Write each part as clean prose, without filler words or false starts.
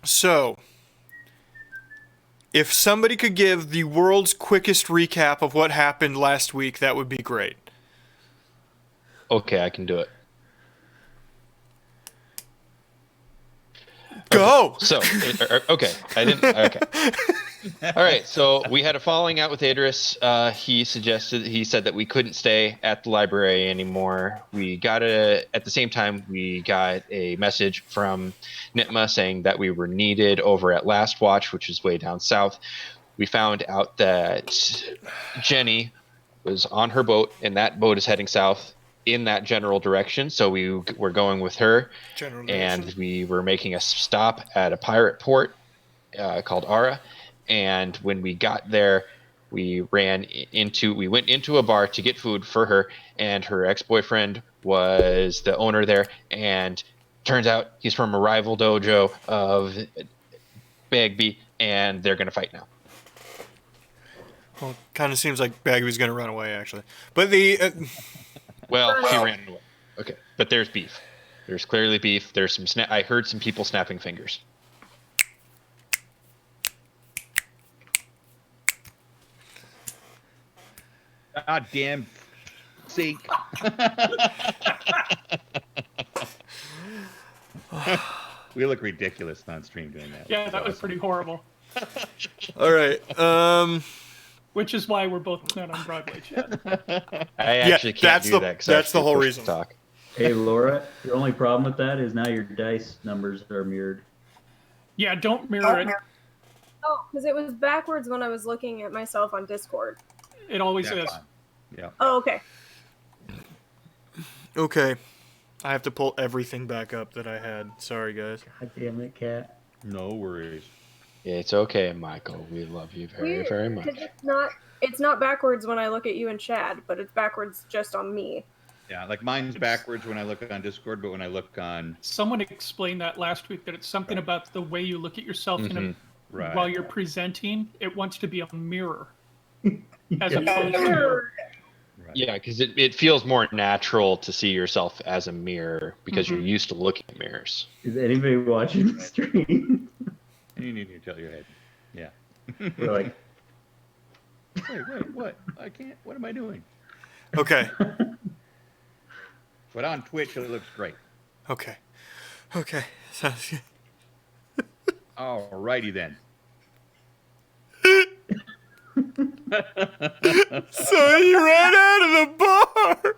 So, if somebody could give the world's quickest recap of what happened last week, that would be great. Okay, I can do it. Go! Okay, okay, I didn't. Okay. All right, so we had a falling out with Idris. He said that we couldn't stay at the library anymore. At the same time, we got a message from Nitma saying that we were needed over at Last Watch, which is way down south. We found out that Jenny was on her boat, and that boat is heading south in that general direction. So we were going with her, and we were making a stop at a pirate port called Ara. And when we got there, we went into a bar to get food for her, and her ex-boyfriend was the owner there. And turns out he's from a rival dojo of Bagby, and they're gonna fight now. Well, kind of seems like Bagby's going to run away, actually. But Well, he ran away. Okay, but there's beef. There's clearly beef. There's some. I heard some people snapping fingers. God damn sake. We look ridiculous on stream doing that. Yeah, that was pretty horrible. All right. Which is why we're both not on Broadway, Chad. I actually can't do that. That's the whole reason. Talk. Hey, Laura, the only problem with that is now your dice numbers are mirrored. Yeah, don't mirror it. Oh, because it was backwards when I was looking at myself on Discord. It always Yeah, is. fine. Yeah. Oh, okay. Okay. I have to pull everything back up that I had. Sorry, guys. God damn it, Cat. No worries. It's okay, Michael. We love you very, Weird, very much. 'cause it's not backwards when I look at you and Chad, but it's backwards just on me. Yeah, like mine's backwards when I look on Discord, but when I look on Someone explained that last week, that it's something about the way you look at yourself right. while you're presenting. It wants to be a mirror. As Yeah. opposed to... Right. Yeah, because it feels more natural to see yourself as a mirror because you're used to looking at mirrors. Is anybody watching the stream? And you need to tell your head. Yeah. We're like, Wait, what? I can't. What am I doing? Okay. But on Twitch, it looks great. Okay. Sounds good. Alrighty then. So you ran out of the bar.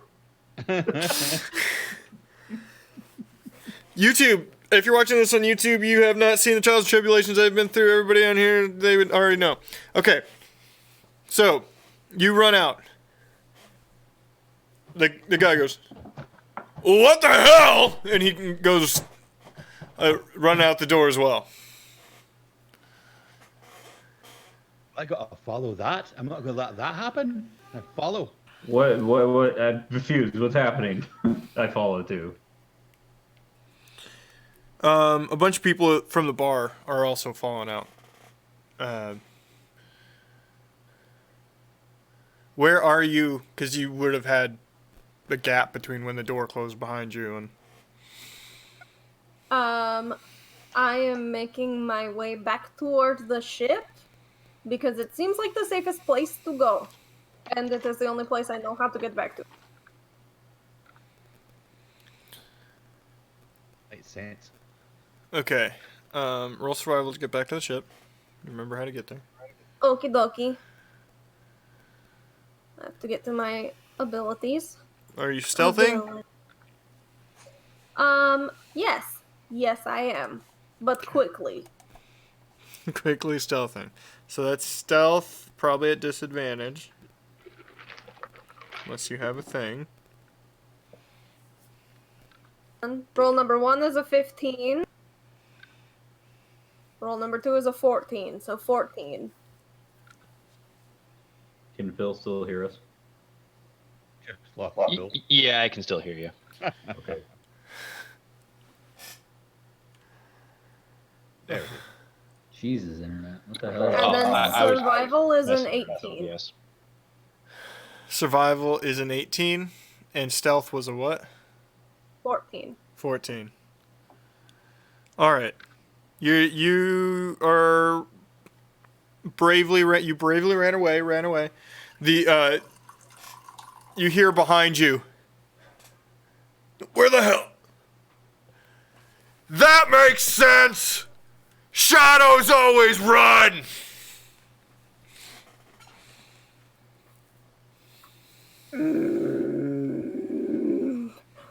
YouTube. If you're watching this on YouTube, you have not seen the trials and tribulations I've been through. Everybody on here, they would already know. Okay. So, you run out. The guy goes, "What the hell?" And he goes, run out the door as well. I gotta follow that. I'm not gonna let that happen. I follow. what, I'm confused. What's happening? I follow too. A bunch of people from the bar are also falling out. Where are you? Because you would have had the gap between when the door closed behind you and... I am making my way back towards the ship because it seems like the safest place to go. And it is the only place I know how to get back to. Makes sense. Okay. Roll survival to get back to the ship. Remember how to get there. Okie dokie. I have to get to my abilities. Are you stealthing? Yes. Yes, I am. But quickly. Quickly stealthing. So that's stealth, probably at disadvantage. Unless you have a thing. Roll number 1 is a 15. Roll number 2 is a 14, so 14. Can Phil still hear us? Yeah, I can still hear you. Okay. There it is. Jesus, internet. What the hell? And then survival is an messing with myself, 18. Yes. Survival is an 18. And stealth was a what? 14. 14. Alright. You are bravely ran away. The you hear behind you. Where the hell? That makes sense. Shadows always run.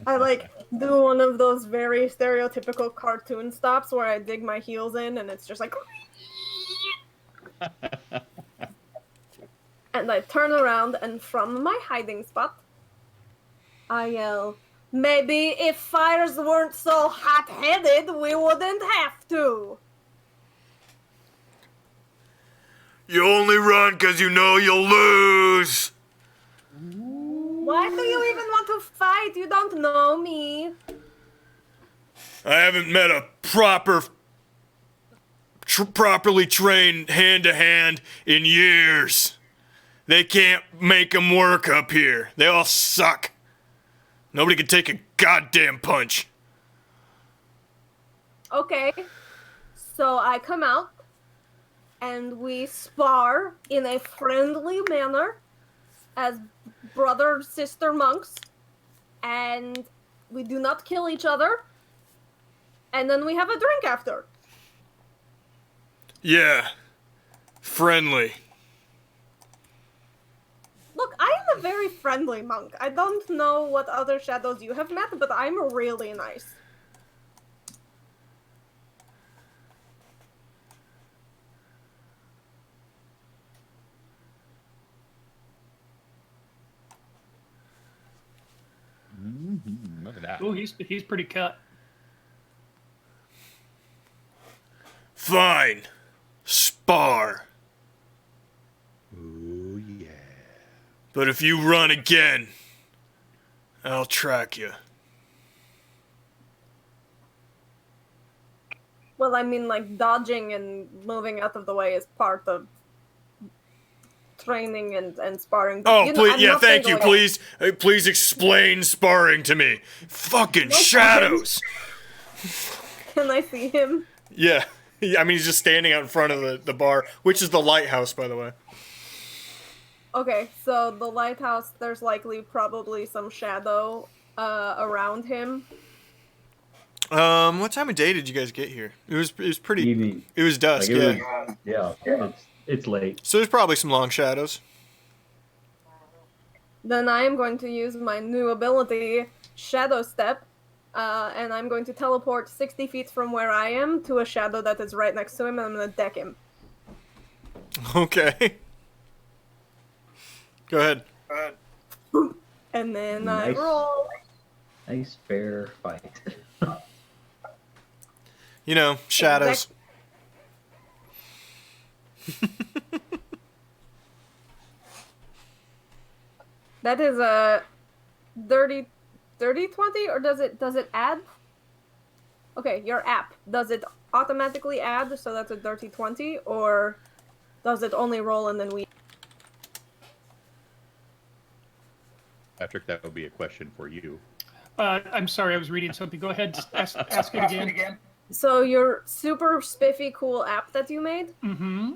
I like do one of those very stereotypical cartoon stops where I dig my heels in and it's just like and I turn around and from my hiding spot I yell, maybe if fires weren't so hot-headed we wouldn't have to. You only run 'cause you know you'll lose. Why do you even want to fight? You don't know me. I haven't met a properly trained hand-to-hand in years. They can't make 'em work up here. They all suck. Nobody can take a goddamn punch. Okay, so I come out and we spar in a friendly manner as brother sister monks, and we do not kill each other, and then we have a drink after. Yeah. Friendly. Look, I am a very friendly monk. I don't know what other shadows you have met, but I'm really nice. Look at that. Oh, he's pretty cut. Fine. Spar. Oh, yeah. But if you run again, I'll track you. Well, I mean, like, dodging and moving out of the way is part of training and sparring. But, Oh, you know, please, I'm yeah, not thank going you. away. Please explain sparring to me. Fucking No shadows. Can I see him? Yeah. I mean, he's just standing out in front of the bar, which is the lighthouse, by the way. Okay, so the lighthouse, there's likely probably some shadow around him. What time of day did you guys get here? It was pretty. Evening. It was dusk, Like, it yeah. was- yeah, it's late. So there's probably some long shadows. Then I am going to use my new ability, Shadow Step, and I'm going to teleport 60 feet from where I am to a shadow that is right next to him, and I'm going to deck him. Okay. Go ahead. And then Nice. I roll. Nice fair fight. You know, shadows. That is a 30 20, or does it add? Okay, your app, does it automatically add, so that's a dirty 20, or does it only roll and then we... Patrick, that would be a question for you. I'm sorry, I was reading something. Go ahead, ask it again. So your super spiffy cool app that you made, Mm-hmm.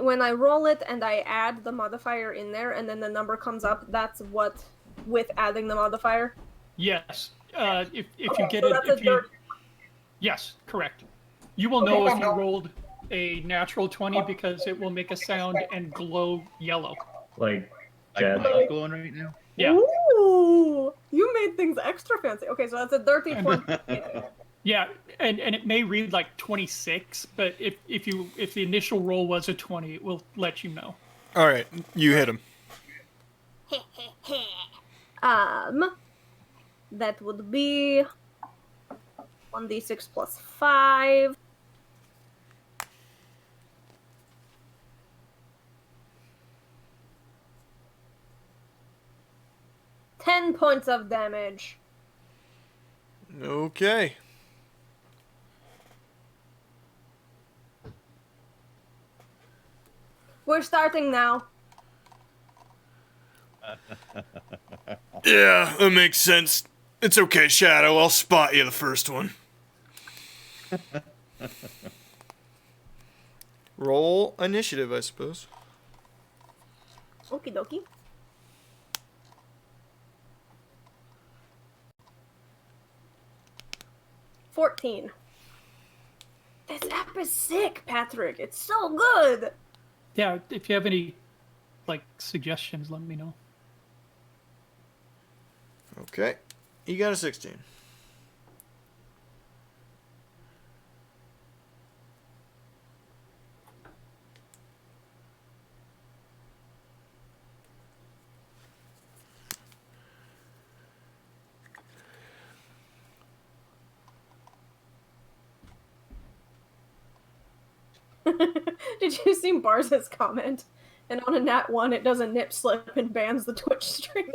when I roll it and I add the modifier in there and then the number comes up, that's what, with adding the modifier? Yes. If you Okay, get so it, that's if a you dirt. yes, correct. You will know if you rolled a natural 20 because it will make a sound and glow yellow. Like, Like Chad. mine's going right now. Yeah. Ooh, you made things extra fancy. Okay, so that's a dirty 20. Yeah, and it may read like 26, but if the initial roll was a 20, it will let you know. All right, you hit him. That would be 1d6 plus 5. Ten points of damage. Okay. We're starting now. Yeah, that makes sense. It's okay, Shadow. I'll spot you the first one. Roll initiative, I suppose. Okie dokie. $14. This app is sick, Patrick. It's so good. Yeah, if you have any like suggestions, let me know. Okay. You got a 16. Did you see Barz's comment? And on a nat 1, it does a nip slip and bans the Twitch stream.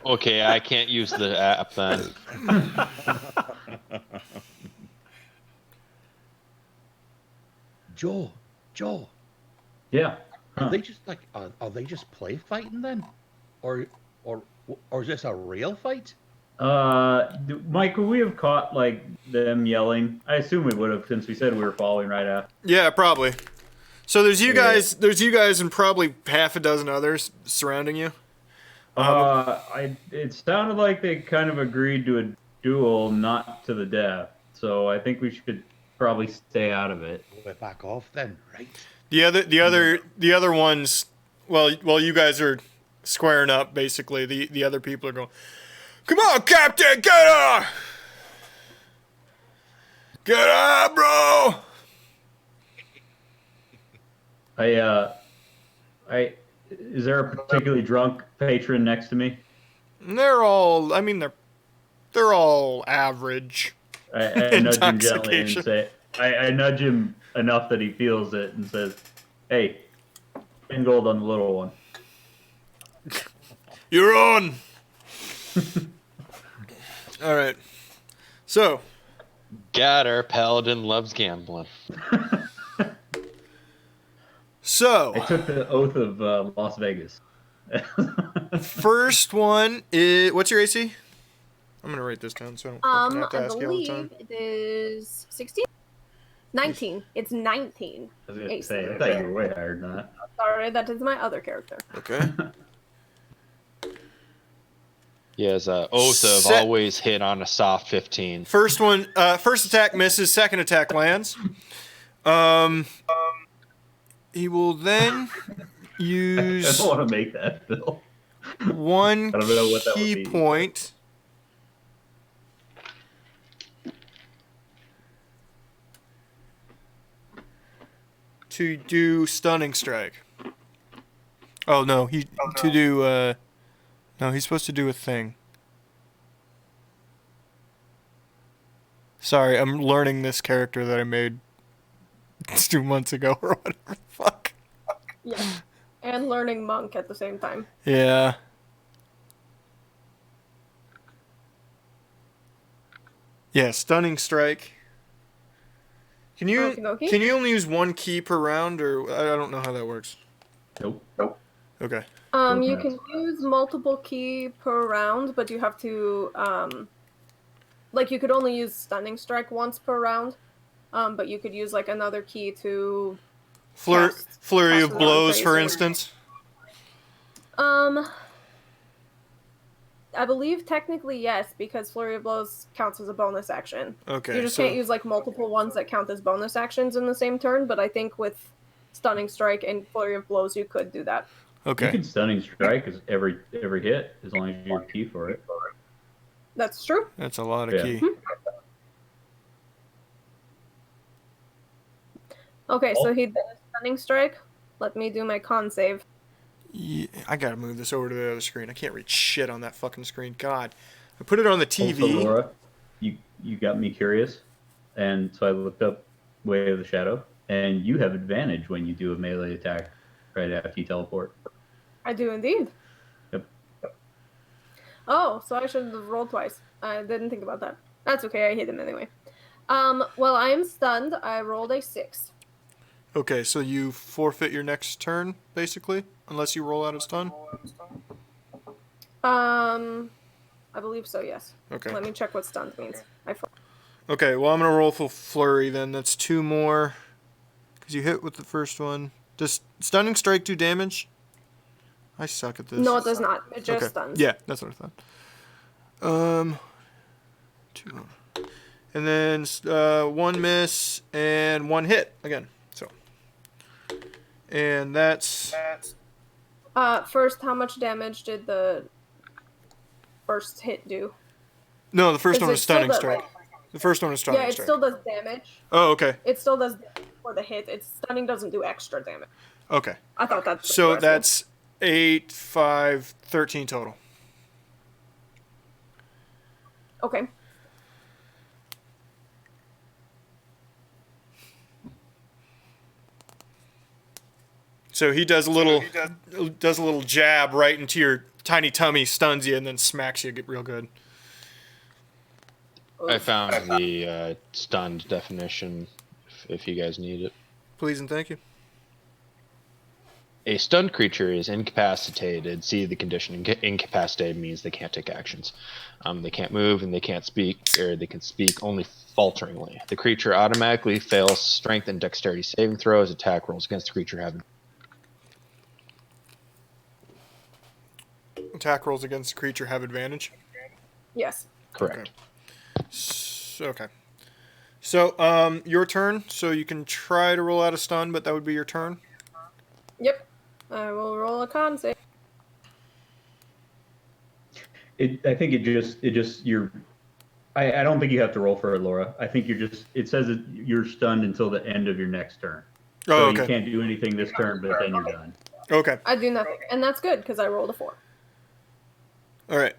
Okay, I can't use the app then. Joe. Yeah. Are they just like are they just play fighting then, or is this a real fight? Mike, would we have caught like them yelling? I assume we would have, since we said we were following right after. Yeah, probably. So there's you Yeah. guys and probably half a dozen others surrounding you. It sounded like they kind of agreed to a duel, not to the death. So I think we should probably stay out of it. We're back off then, right? The other ones, well, you guys are squaring up basically. The other people are going, "Come on, Captain, get up! Get up, bro!" Is there a particularly drunk patron next to me? And they're all average. I nudge him gently and Intoxication. say, I nudge him enough that he feels it and says, "Hey, 10 gold on the little one." You're on. All right. So, Got her. Paladin loves gambling. I took the oath of Las Vegas. first one is, what's your AC? I'm gonna write this down so I don't fucking have to I ask you all the time. believe it is 16? 19. It's 19. I was going to say, I thought you were way higher than that. Sorry, that is my other character. Okay. He has a oath of Set- always hit on a soft 15. First one, first attack misses. Second attack lands. He will then I use don't want to make that, Bill. one I don't know what that would key be. point to do stunning strike. Oh no, he's supposed to do a thing. Sorry, I'm learning this character that I made 2 months ago or whatever. Fuck. Yeah. And learning monk at the same time. Yeah. Yeah, stunning strike. Can you Okey-dokey. only use one key per round, or I don't know how that works. Nope. Okay. You can use multiple key per round, but you have to like you could only use stunning strike once per round. But you could use like another key to Flurry cast of it on blows, for face. instance. I believe technically yes, because flurry of blows counts as a bonus action. Okay. You just so can't use like multiple ones that count as bonus actions in the same turn, but I think with stunning strike and flurry of blows you could do that. You okay. can stunning strike as every hit, as long as you have key for it. That's true. That's a lot of Yeah. key. Okay, so he did a stunning strike. Let me do my con save. Yeah, I gotta move this over to the other screen. I can't read shit on that fucking screen. God. I put it on the TV. Also, Laura, you got me curious, and so I looked up Way of the Shadow, and you have advantage when you do a melee attack right after you teleport. I do indeed. Yep. Oh, so I should have rolled twice. I didn't think about that. That's okay, I hit him anyway. Well, I am stunned. I rolled a 6. Okay, so you forfeit your next turn, basically, unless you roll out of stun. I believe so, yes. Okay. Let me check what stunned means. Okay, well, I'm going to roll for flurry then. That's 2 more. Because you hit with the first one. Does stunning strike do damage? I suck at this. No, it does not. It just Okay. stuns. Yeah, that's what I thought. 2 more. And then 1 miss and 1 hit again. So. And that's... First, how much damage did the first hit do? No, the first Is one it was still stunning the- strike. The first one was stunning Yeah, it strike. still does damage. Oh, okay. It still does damage for the hit. It's stunning doesn't do extra damage. Okay. I thought that's So what I said. that's 8, 5, 13 total. Okay. So he does a little jab right into your tiny tummy, stuns you, and then smacks you real good. I found the stunned definition if you guys need it. Please and thank you. A stunned creature is incapacitated. See the condition. Incapacitated means they can't take actions. They can't move and they can't speak, or they can speak only falteringly. The creature automatically fails strength and dexterity saving throws. Attack rolls against the creature have Attack rolls against the creature have advantage. Yes. correct. Okay. So, your turn. So you can try to roll out a stun, but that would be your turn. Yep. I will roll a con save. I think I don't think you have to roll for it, Laura. I think it says that you're stunned until the end of your next turn. So Oh, you okay. can't do anything this turn, but then you're done. Okay. I do nothing, and that's good because I rolled a 4. All right.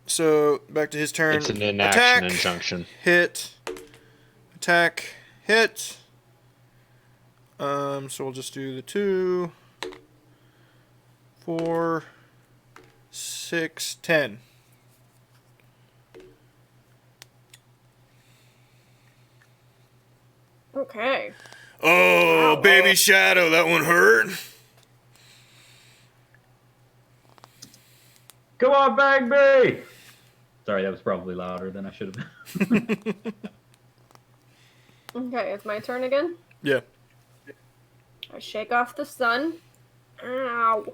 So back to his turn. It's an inaction Attack, injunction. hit, attack, hit. So we'll just do the 2, 4, 6, 10. Okay. Oh, baby shadow, that one hurt. Come on, bang me! Sorry, that was probably louder than I should have been. Okay, it's my turn again. Yeah. I shake off the sun. Ow.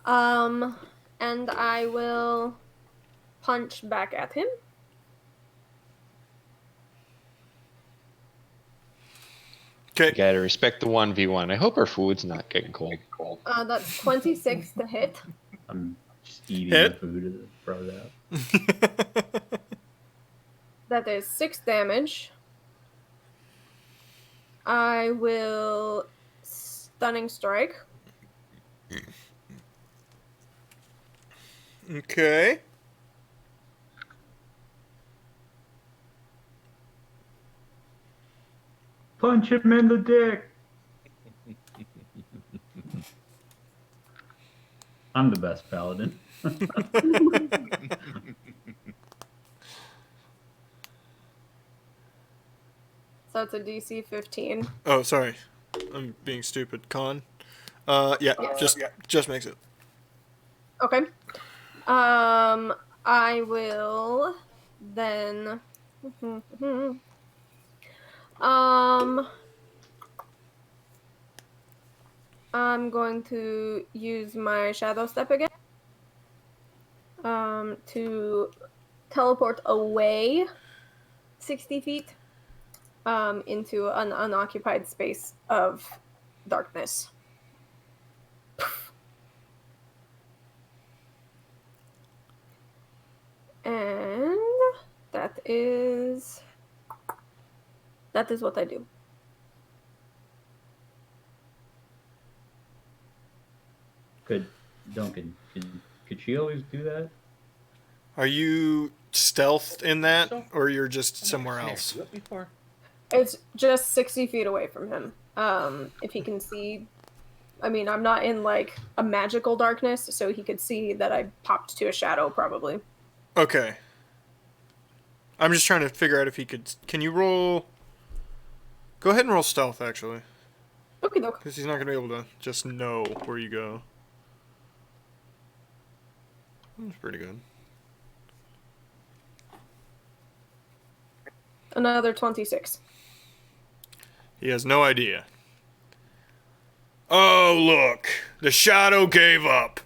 And I will punch back at him. Okay. You gotta respect the 1v1. I hope our food's not getting cold. That's 26 to hit. I'm just eating Hit. the food as it throws out. That is 6 damage. I will stunning strike. Okay. Punch him in the dick! I'm the best paladin. So it's a DC 15. Oh, sorry. I'm being stupid. Con. Yeah. Just makes it. Okay. I will then. I'm going to use my shadow step again. To teleport away 60 feet. Into an unoccupied space of darkness. And that is what I do. Could Duncan, could she always do that? Are you stealthed in that, or you're just somewhere I've else? do it before. It's just 60 feet away from him. If he can see, I mean, I'm not in like a magical darkness, so he could see that I popped to a shadow probably. Okay. I'm just trying to figure out if he could. Can you roll? Go ahead and roll stealth, actually, Okay, doke. because he's not gonna be able to just know where you go. That's pretty good. Another 26. He has no idea. Oh, look. The shadow gave up.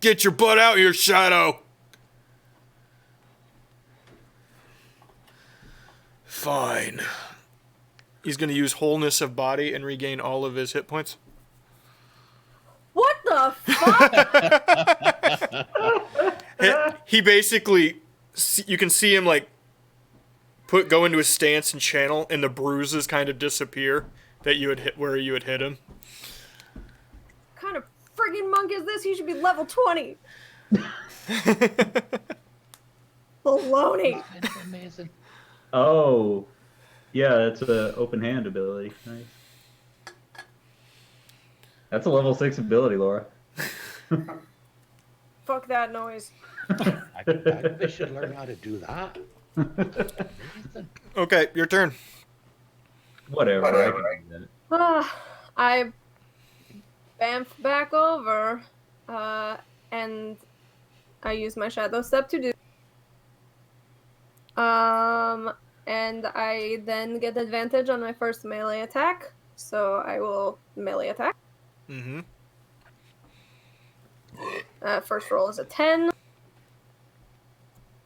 Get your butt out here, shadow. Fine. He's going to use wholeness of body and regain all of his hit points. What the fuck? He basically, you can see him like go into his stance and channel, and the bruises kind of disappear that you had hit where you had hit him. What kind of friggin' monk is this? He should be level 20. Baloney. That's amazing. Oh, yeah, that's a open hand ability. Nice. That's a level 6 ability, Laura. Fuck that noise. I think they should learn how to do that. Amazing. Okay, your turn. Whatever. I can do that. I bamf back over, and I use my shadow step to do. And I then get advantage on my first melee attack, so I will melee attack. Mm-hmm. First roll is a 10.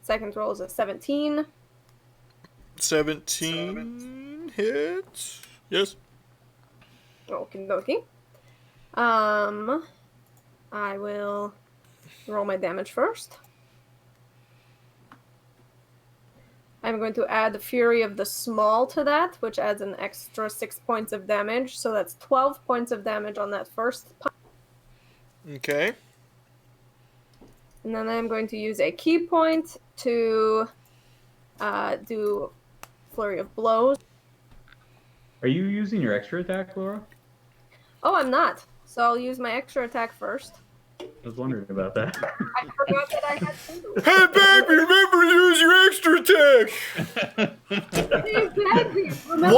Second roll is a 17. 17 hits. Yes. Okie dokie. I will roll my damage first. I'm going to add the Fury of the Small to that, which adds an extra 6 points of damage. So that's 12 points of damage on that first punch. Okay. And then I'm going to use a key point to do Flurry of Blows. Are you using your extra attack, Laura? Oh, I'm not. So I'll use my extra attack first. I was wondering about that. I forgot that I had to. Hey, baby, remember to use your extra attack. Exactly. Remember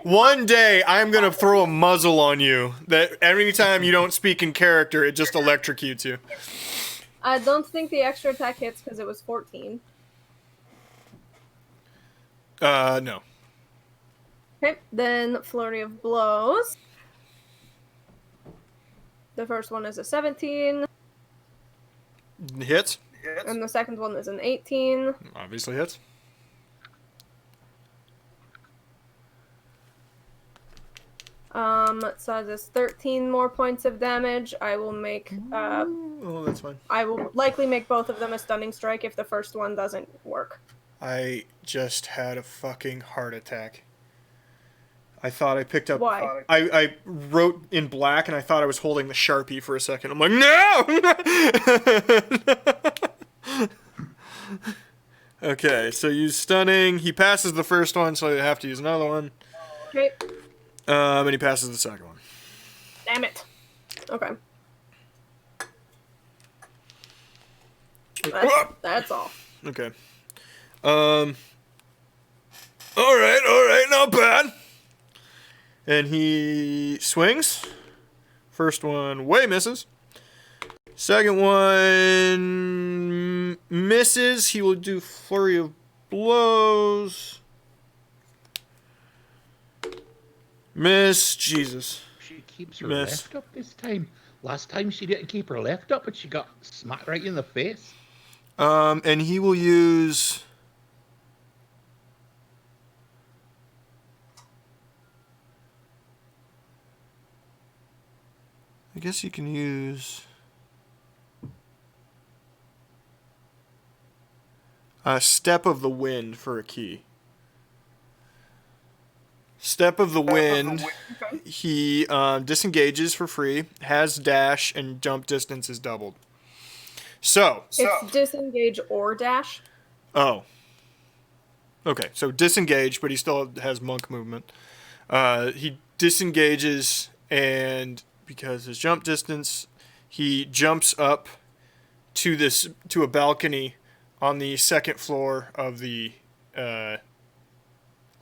One day, I'm gonna throw a muzzle on you. That every time you don't speak in character, it just electrocutes you. I don't think the extra attack hits because it was 14. No. Okay, then Flurry of Blows. The first one is a 17, Hits. and the second one is an 18. Obviously hits. So this 13 more points of damage. I will make, Oh, that's fine. I will likely make both of them a stunning strike if the first one doesn't work. I just had a fucking heart attack. I thought I picked up... Why? I wrote in black and I thought I was holding the Sharpie for a second. I'm like, no! Okay, so use stunning. He passes the first one, so I have to use another one. Okay. And he passes the second one. Damn it. Okay. That's all. Okay. Alright, not bad. And he swings. First one way misses. Second one misses. He will do Flurry of Blows. Miss. Jesus. She keeps her Miss. left up this time. Last time she didn't keep her left up, but she got smacked right in the face. And he will use... I guess you can use... Step of the Wind for a key. Step of the Wind, he disengages for free, has dash, and jump distance is doubled. So... It's disengage or dash. Oh. Okay, so disengage, but he still has monk movement. He disengages, and because his jump distance, he jumps up to a balcony on the second floor of the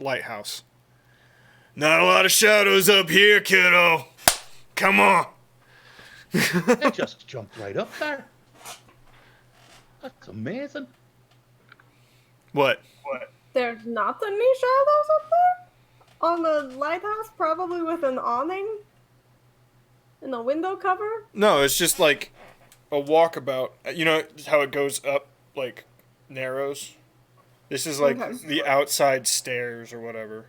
lighthouse. Not a lot of shadows up here, kiddo. Come on. They just jumped right up there. That's amazing. What? There's not any shadows up there? On the lighthouse, probably with an awning? And a window cover? No, it's just like a walkabout. You know how it goes up, like, narrows? This is like Okay. the outside stairs or whatever.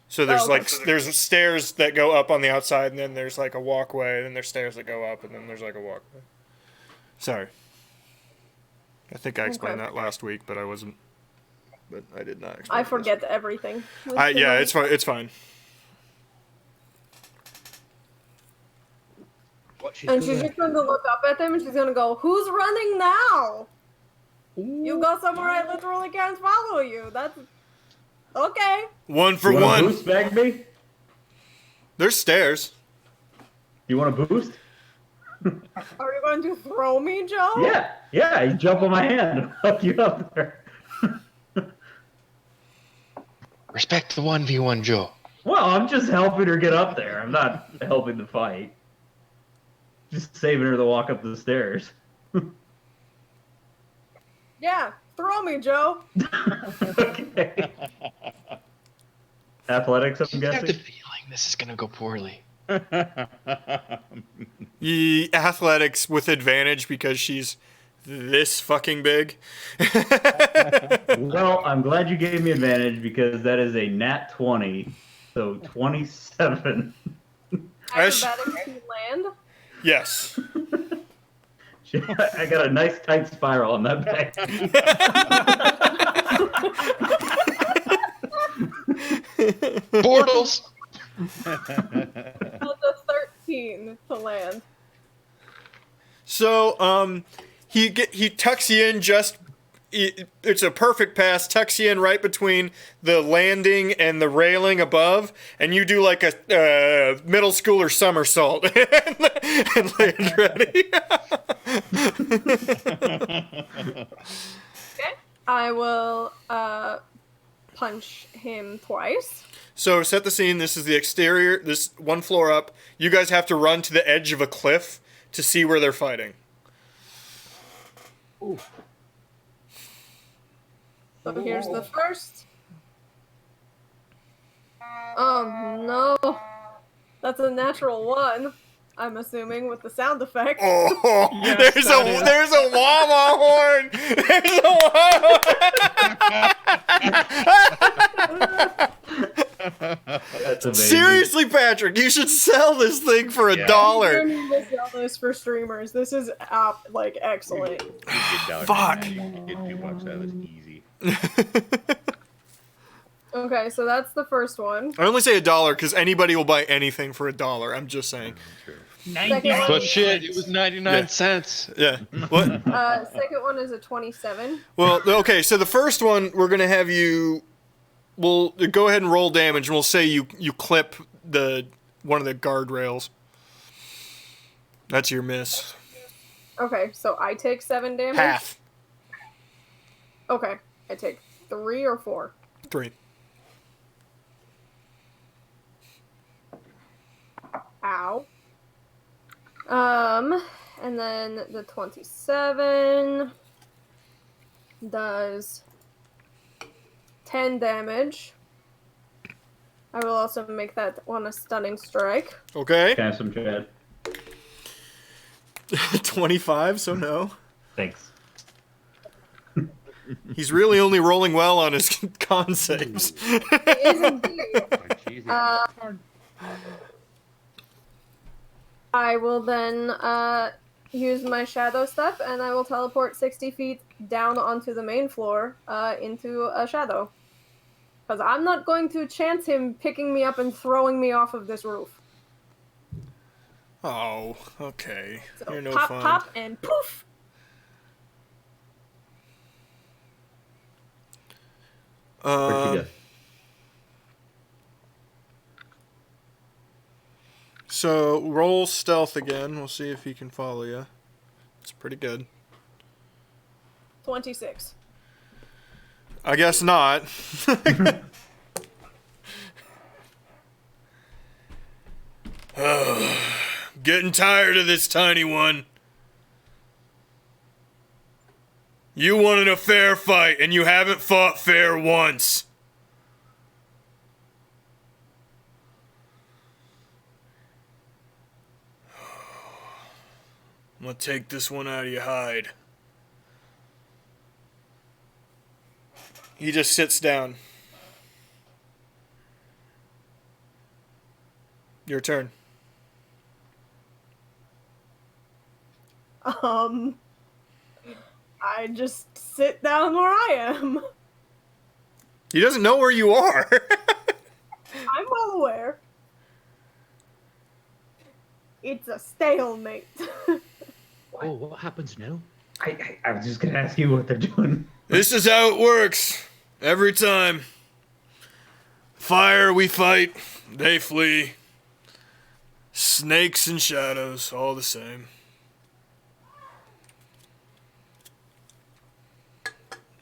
So there's there's stairs that go up on the outside, and then there's like a walkway, and then there's stairs that go up, and then there's like a walkway. Sorry. I think I explained that last week, but I wasn't. But I did not explain I it forget everything. yeah, it's fine. It's fine. What she's And she's just going to look up at them and she's going to go, "Who's running now? You go somewhere I literally can't follow you. That's okay." One for You want a one. boost, Bagby? There's stairs. You want a boost? Are you going to throw me, Joe? Yeah. You jump on my hand and hook you up there. Respect the 1v1, Joe. Well, I'm just helping her get up there. I'm not helping the fight. Just saving her to walk up the stairs. Yeah, throw me, Joe. Okay. Athletics, I'm I have the guessing? feeling this is gonna go poorly. Athletics with advantage because she's this fucking big. Well, I'm glad you gave me advantage because that is a nat 20. So 27. As- Acrobatics to land. Yes. I got a nice tight spiral on that back. Bortles! That's a 13 to land. So, he tucks you in just. It's a perfect pass. Tucks you in right between the landing and the railing above, and you do like a middle schooler somersault and land ready. Okay. I will punch him twice. So set the scene. This is the exterior. This one floor up. You guys have to run to the edge of a cliff to see where they're fighting. Ooh. So here's the first. Oh no. That's a natural 1. I'm assuming with the sound effect. Oh, Yes, there's that is. a llama horn. There's a llama. That's amazing. Seriously, Patrick, you should sell this thing for Yeah. $1. You will sell this for streamers. This is like excellent. You get down Fuck. there, man. You can get $2 out of this easy. Okay, so that's the first one. I only say $1 because anybody will buy anything for $1. I'm just saying. True. 99 But shit, it was 99 cents. Yeah. What? Second one is a 27. Well, okay. So the first one, we're gonna have you. We'll go ahead and roll damage, and we'll say you clip one of the guardrails. That's your miss. Okay, so I take 7 damage. Half. Okay, I take 3 or 4. 3. Ow. And then the 27 does 10 damage. I will also make that one a stunning strike. Okay. Can I have some Chad? 25. So no. Thanks. He's really only rolling well on his con saves. It is indeed. Oh, Jesus. I will then use my shadow step and I will teleport 60 feet down onto the main floor into a shadow. Because I'm not going to chance him picking me up and throwing me off of this roof. Oh, okay. So You're no pop, fun. pop, and poof! Where'd she go? So roll stealth again. We'll see if he can follow you. It's pretty good. 26. I guess not. Getting tired of this tiny one. You wanted a fair fight, and you haven't fought fair once. I'm gonna take this one out of your hide. He just sits down. Your turn. I just sit down where I am. He doesn't know where you are. I'm well aware. It's a stalemate. Oh, what happens now? I was just gonna ask you what they're doing. This is how it works. Every time. Fire, we fight. They flee. Snakes and shadows, all the same.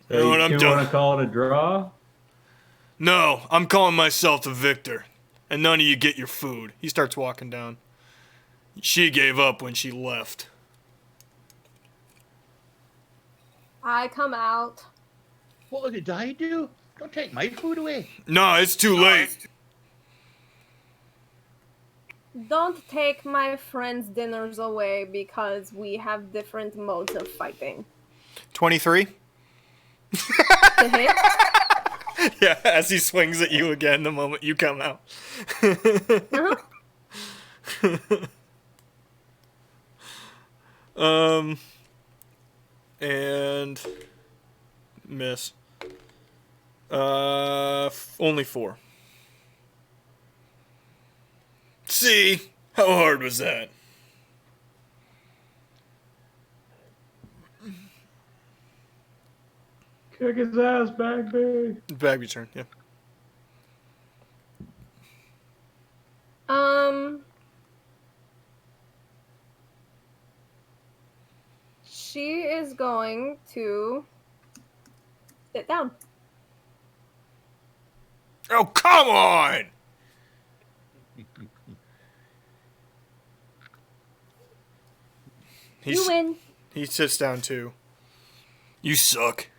So You know what, I'm you done. want to call it a draw? No, I'm calling myself the victor. And none of you get your food. He starts walking down. She gave up when she left. I come out. What did I do? Don't take my food away. No, it's too late. Don't take my friends' dinners away because we have different modes of fighting. 23? To hit? Yeah, as he swings at you again the moment you come out. Uh-huh. And miss. Only 4. See? How hard was that? Kick his ass, Bagby. Bagby turn, yeah. She is going to sit down. Oh, come on! You win. He sits down too. You suck.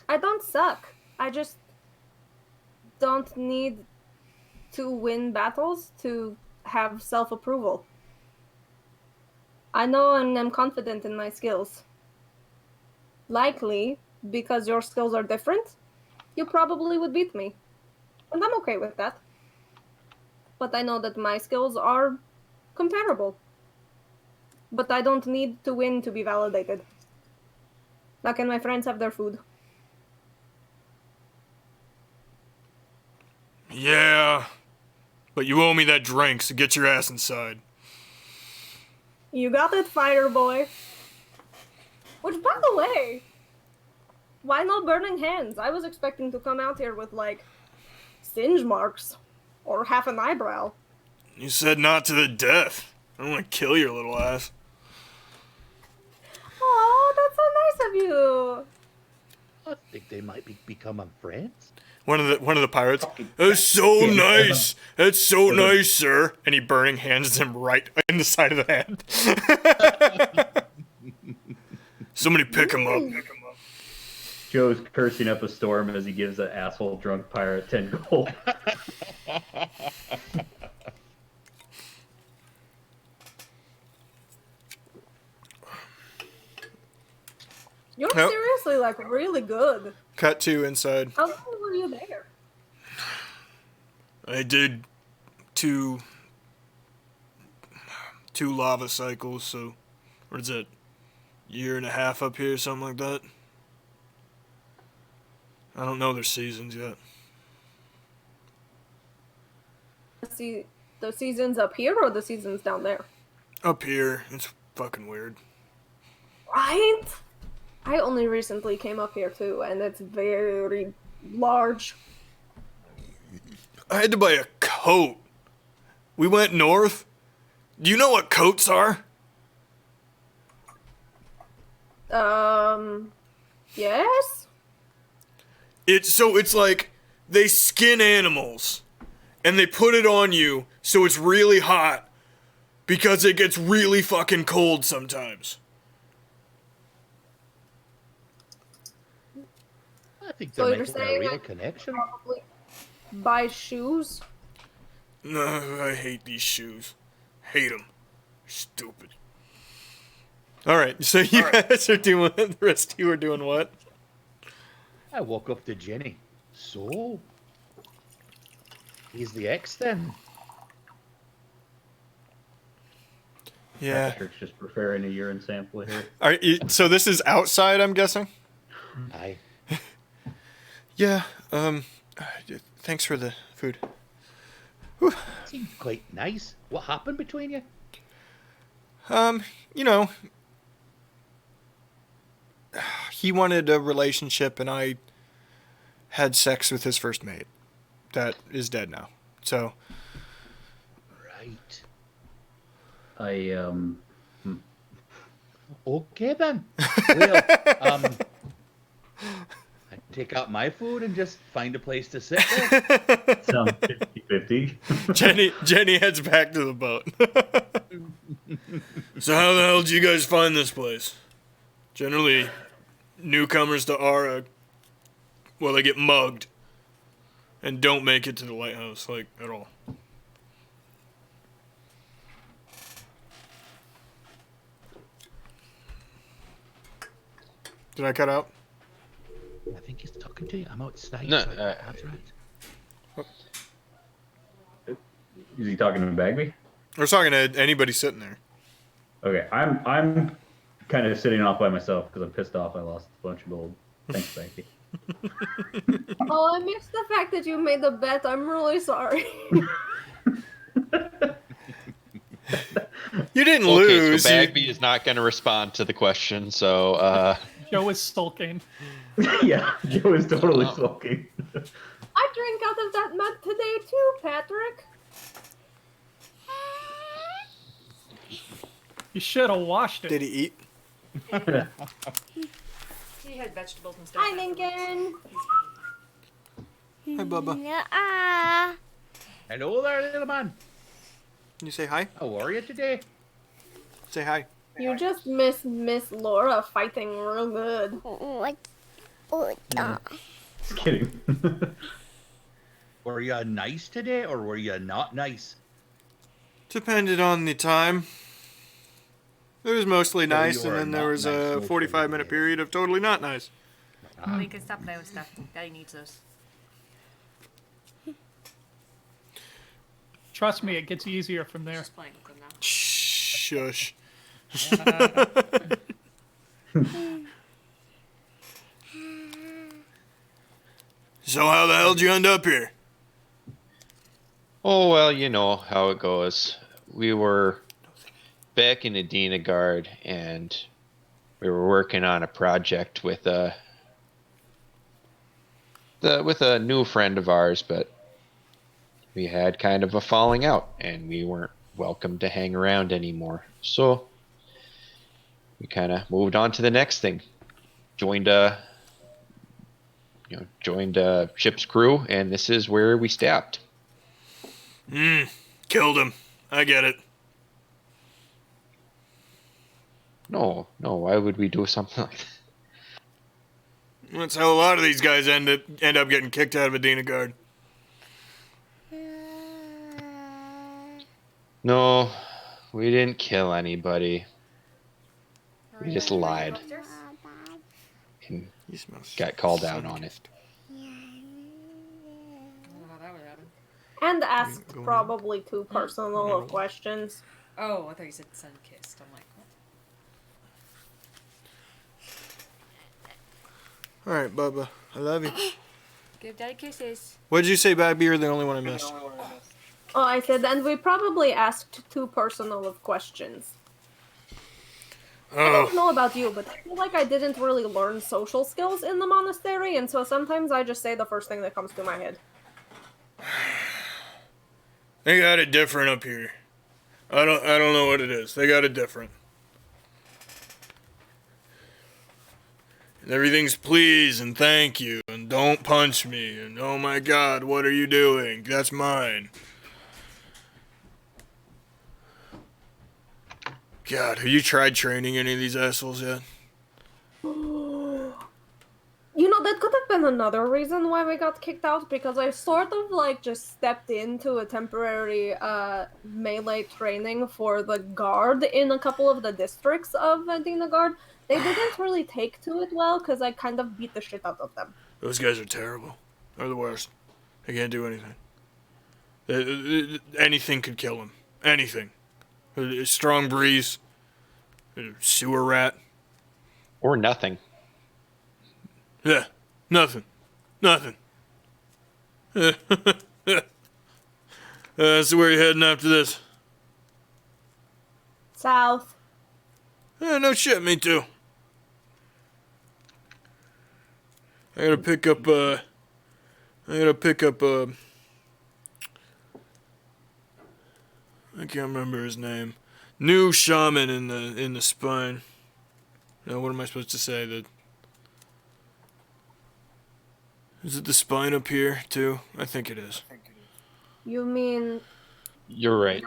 I don't suck. I just don't need to win battles to have self-approval. I know and am confident in my skills. Likely, because your skills are different, you probably would beat me. And I'm okay with that. But I know that my skills are comparable. But I don't need to win to be validated. Now can my friends have their food? Yeah. But you owe me that drink, so get your ass inside. You got it, fighter boy. Which, by the way, why no burning hands? I was expecting to come out here with, like, singe marks. Or half an eyebrow. You said not to the death. I don't want to kill your little ass. Oh, that's so nice of you. I think they might be becoming friends. One of the pirates. That's so nice. That's so nice, sir. And he burning hands him right in the side of the head. Somebody pick him up. Joe's cursing up a storm as he gives an asshole drunk pirate 10 gold. You're Nope. seriously, like, really good. Cut 2 inside. How long were you there? I did two lava cycles, so what is it? Year and a half up here, something like that. I don't know their seasons yet. See, the seasons up here or the seasons down there? Up here, it's fucking weird. Right? I only recently came up here too, and it's very large. I had to buy a coat. We went north. Do you know what coats are? Yes? It's like they skin animals and they put it on you so it's really hot because it gets really fucking cold sometimes. I think So they're you're making a saying real I connection. probably buy shoes? No, I hate these shoes. Hate them. Stupid. All right, so you guys are doing, the rest of you are doing what? I walk up to Jenny. So, he's the ex then? Yeah. Patrick's just preparing a urine sample here. So this is outside, I'm guessing? Aye. Yeah, thanks for the food. Seemed quite nice. What happened between you? You know, he wanted a relationship and I had sex with his first mate. That is dead now. So, Right. Okay then. Well, I take out my food and just find a place to sit there. Sounds 50-50. Jenny heads back to the boat. So how the hell did you guys find this place? Generally, newcomers to Ara, well, they get mugged and don't make it to the lighthouse, like, at all. Did I cut out? I think he's talking to you. I'm outside. No, so that's right. Is he talking to Bagby? I was talking to anybody sitting there. Okay, I'm kind of sitting off by myself because I'm pissed off I lost a bunch of gold. Thanks, Bagby. Oh, I missed the fact that you made the bet. I'm really sorry. You didn't Okay, lose. so Bagby is not going to respond to the question, so Joe is sulking. Yeah, Joe is totally sulking. I drank out of that mug today too, Patrick. You should have washed it. Did he eat? He had vegetables and stuff. Hi, Lincoln. Hi, Bubba. Yeah. Hello there, little man. Can you say hi? How are you today? Say hi. You just missed Miss Laura fighting real good. What? Just kidding. Were you nice today or were you not nice? Depended on the time. It was mostly So nice, you and are then there not was nice a most of 45-minute the day. period of totally not nice. We can stop playing with stuff. Daddy needs those. Trust me, it gets easier from there. Just playing with them now. Shush. So how the hell did you end up here? oh well, you know how it goes. We were back in Adina Guard, and we were working on a project with a new friend of ours, but we had kind of a falling out, and we weren't welcome to hang around anymore. So we kind of moved on to the next thing. Joined a ship's crew, and this is where we stopped. Killed him. I get it. No, why would we do something like that? That's how a lot of these guys end up getting kicked out of Adina Guard. No, we didn't kill anybody. We just lied and He smells got called out on it. I don't know how that would happen. And asked Going on. probably too personal of questions. Oh, I thought you said sun kissed. I'm like, what? All right, Bubba. I love you. Give daddy kisses. What did you say, Bagby? You're the only one I missed. Oh, I said, and we probably asked too personal of questions. I don't Oh, know about you, but I feel like I didn't really learn social skills in the monastery, and so sometimes I just say the first thing that comes to my head. they got it different up here. I don't know what it is. They got it different. And everything's please and thank you and don't punch me and oh my god, what are you doing? That's mine. God, have you tried training any of these assholes yet? You know, that could have been a another reason why we got kicked out, because I sort of like just stepped into a temporary melee training for the guard in a couple of the districts of Vendina Guard. They didn't really take to it well because I kind of beat the shit out of them. Those guys are terrible. They're the worst. They can't do anything. Anything could kill them. Anything. A strong breeze. A sewer rat. Or nothing. Yeah. Nothing. Nothing. So where you heading after this? South. No shit, me too. I gotta pick up I can't remember his name. New shaman in the spine. Now what am I supposed to say? Is it the spine up here too? I think it is. You mean You're right.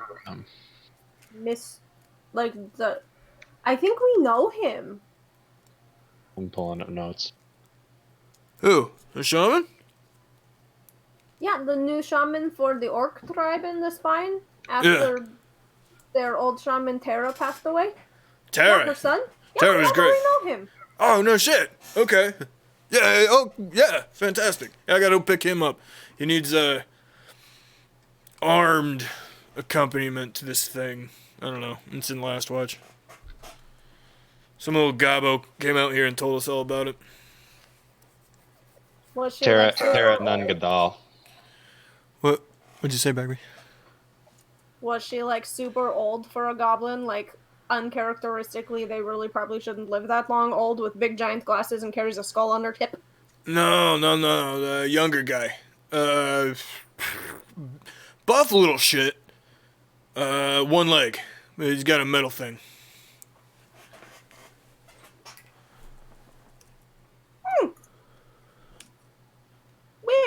I think we know him. I'm pulling up notes. Who? The shaman? Yeah, the new shaman for the orc tribe in the spine after their old shaman Tara passed away. Yeah, her Tara. son. Yeah, Tara was yeah, great. we know him. Oh no shit. Okay. Yeah. Oh yeah. Fantastic. I gotta pick him up. He needs armed accompaniment to this thing. I don't know. It's in Last Watch. Some old gobbo came out here and told us all about it. Was she Tara like super Nungadal. What? What'd you say, baby? Was she like super old for a goblin? Like uncharacteristically, they really probably shouldn't live that long. Old with big giant glasses and carries a skull on her hip. No. The younger guy. Buff little shit. One leg. He's got a metal thing.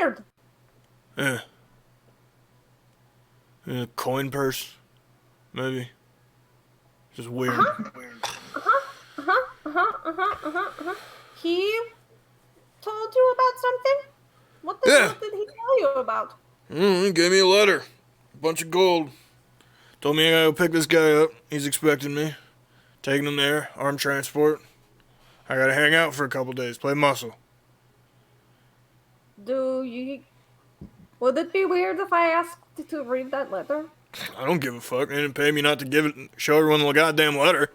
Weird. Yeah. Coin purse. Maybe. Just weird. He told you about something? What the hell did he tell you about? He gave me a letter. A bunch of gold. Told me I gotta pick this guy up. He's expecting me. Taking him there. Armed transport. I gotta hang out for a couple days. Play muscle. Would it be weird if I asked to read that letter? I don't give a fuck. They didn't pay me not to give it. Show everyone the goddamn letter.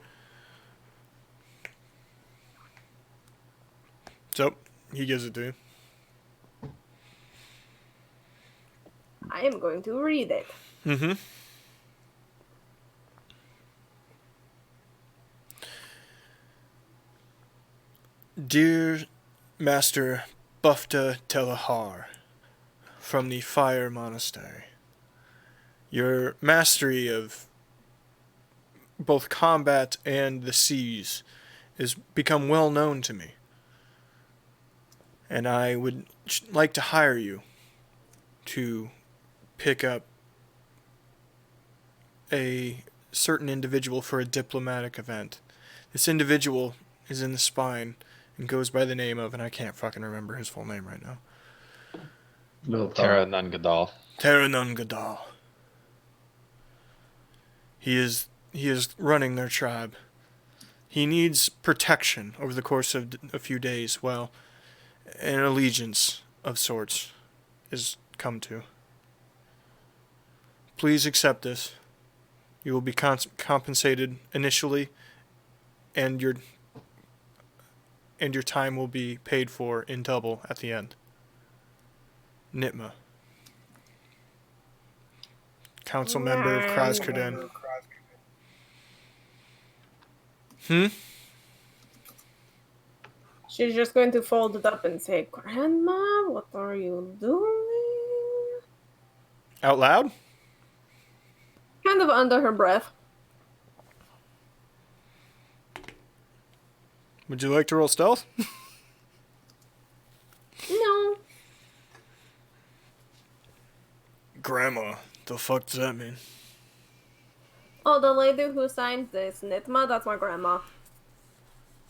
So, he gives it to you. I am going to read it. Mm-hmm. Dear Master Bufta Telahar, from the Fire Monastery, your mastery of both combat and the seas has become well known to me, and I would like to hire you to pick up a certain individual for a diplomatic event. This individual is in the spine and goes by the name of, and I can't fucking remember his full name right now. Tara Nungadal. Tara Nungadal. He is running their tribe. He needs protection over the course of a few days while an allegiance of sorts is come to. Please accept this. You will be compensated initially, and your time will be paid for in double at the end. Nitma. Council member of Krasden. She's just going to fold it up and say, Grandma, what are you doing? Out loud? Kind of under her breath. Would you like to roll stealth? No. Grandma. The fuck does that mean? Oh, the lady who signed this, Nitma, that's my grandma.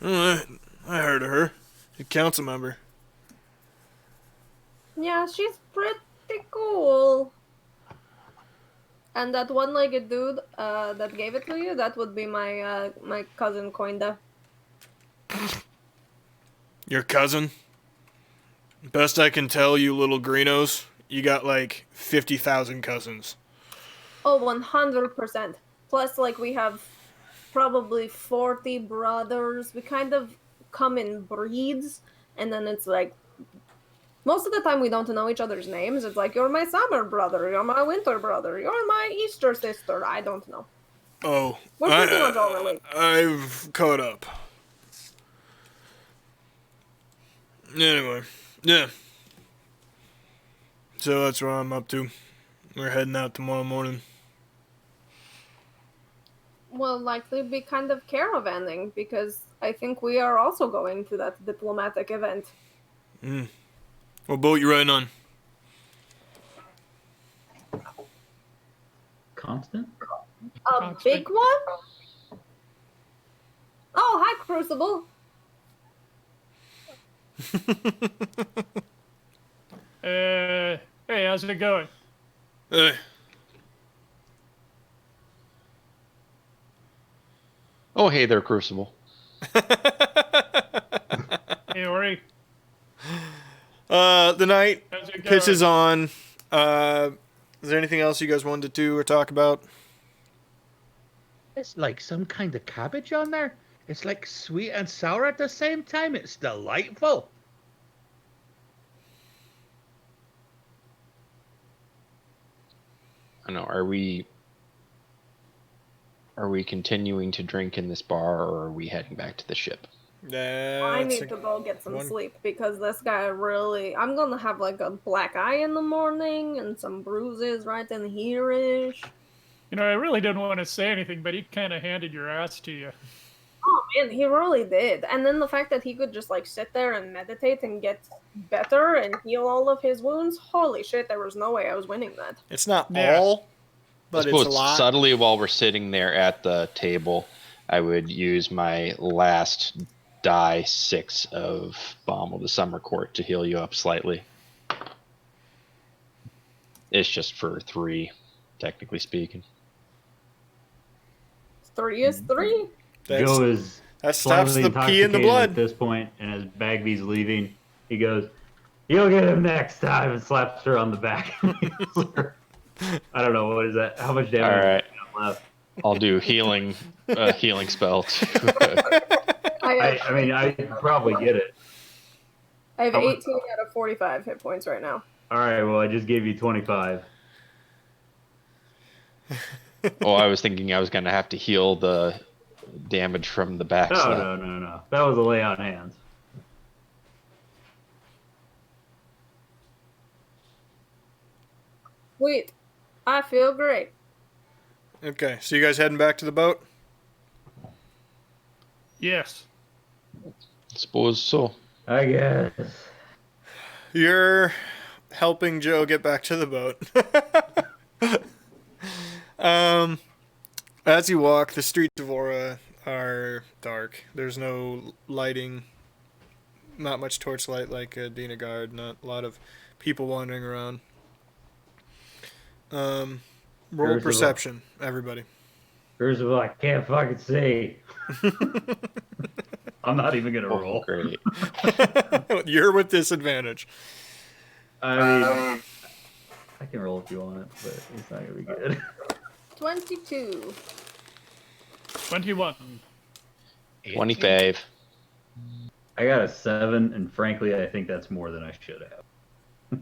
I heard of her. A council member. Yeah, she's pretty cool. And that one-legged dude that gave it to you, that would be my cousin Coinda. Your cousin? Best I can tell, you little greenos, you got like 50,000 cousins. Oh, 100%. Plus, like, we have probably 40 brothers. We kind of come in breeds, and then it's like, most of the time we don't know each other's names. It's like, you're my summer brother, you're my winter brother, you're my Easter sister. I don't know. Oh, We're pretty much all related. I've caught up. Anyway, yeah. So that's what I'm up to. We're heading out tomorrow morning. We'll likely be kind of caravanning because I think we are also going to that diplomatic event. What boat you riding on? Constant? A Constant. big one? Oh, hi, Crucible. Hey, how's it going? Hey, Oh, hey there, Crucible. Hey, Ori. the night How's it going? pitches on. Is there anything else you guys wanted to do or talk about? It's like some kind of cabbage on there. It's like sweet and sour at the same time. It's delightful. I don't know. Are we continuing to drink in this bar, or are we heading back to the ship? I need to go get some sleep because this guy really. I'm gonna have like a black eye in the morning and some bruises right in here-ish. You know, I really didn't want to say anything, but he kind of handed your ass to you. Oh man, he really did. And then the fact that he could just like sit there and meditate and get better and heal all of his wounds. Holy shit, there was no way I was winning that. It's not Yeah. all, but I it's a suppose lot. subtly while we're sitting there at the table, I would use my last die 6 of Bomb of the Summer Court to heal you up slightly. It's just for 3, technically speaking. 3 is 3. Joe is That stops slightly the pee in the intoxicated blood. at this point, and as Bagby's leaving, he goes, "You'll get him next time," and slaps her on the back. I don't know, what is that? How much damage All right. do you have left? I'll do healing spell. I I mean, I could probably get it. have how much- 18 out of 45 hit points right now. All right, well, I just gave you 25. Oh, I was thinking I was going to have to heal the damage from the back. No. That was a lay on hands. Sweet. I feel great. Okay, so you guys heading back to the boat? Yes. Suppose so. I guess. You're helping Joe get back to the boat. As you walk, the streets of Aura are dark. There's no lighting, not much torchlight like Dina Guard, not a lot of people wandering around. Roll There's a- perception, everybody. First of all, I can't fucking see. I'm not even gonna Oh, roll. great. You're with disadvantage. I mean, I can roll if you want, but it's not gonna be good. 22. 21. 25. I got a 7, and frankly, I think that's more than I should have.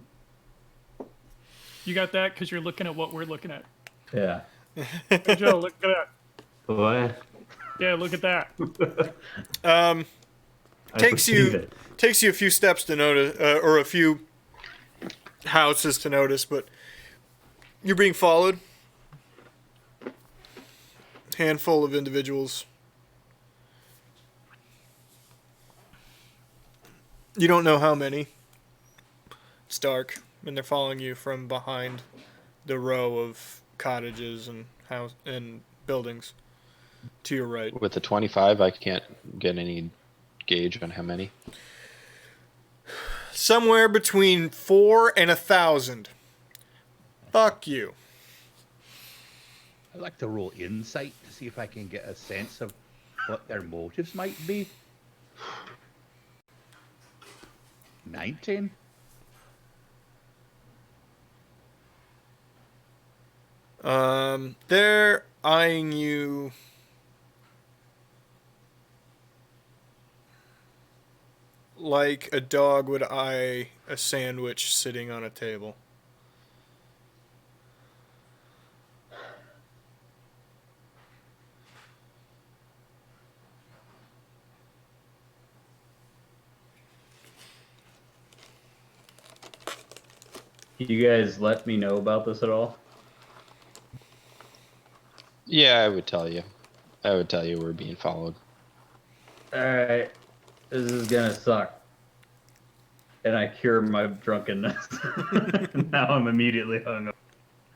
You got that because you're looking at what we're looking at. Yeah. Hey, Joe, look at that. What? Yeah, look at that. I Takes perceive you it. takes you a few steps to notice, or a few houses to notice, but you're being followed. Handful of individuals. You don't know how many. It's dark, and they're following you from behind the row of cottages and house and buildings to your right. With the 25, I can't get any gauge on how many. somewhere between 4 and 1,000. Fuck you. I'd like to roll insight to see if I can get a sense of what their motives might be. 19. They're eyeing you like a dog would eye a sandwich sitting on a table. You guys let me know about this at all? Yeah, I would tell you. I would tell you we're being followed. Alright, this is gonna suck. And I cure my drunkenness. Now I'm immediately hungover.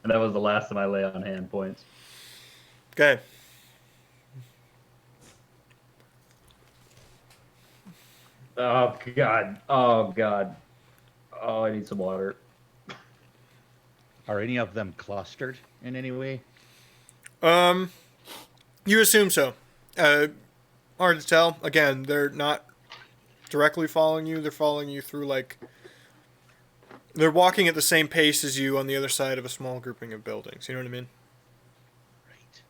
And that was the last of my lay on hand points. Okay. Oh god. Oh god. Oh, I need some water. Are any of them clustered in any way? You assume so. Hard to tell. Again, they're not directly following you. They're following you through, like... They're walking at the same pace as you on the other side of a small grouping of buildings. You know what I mean? Right.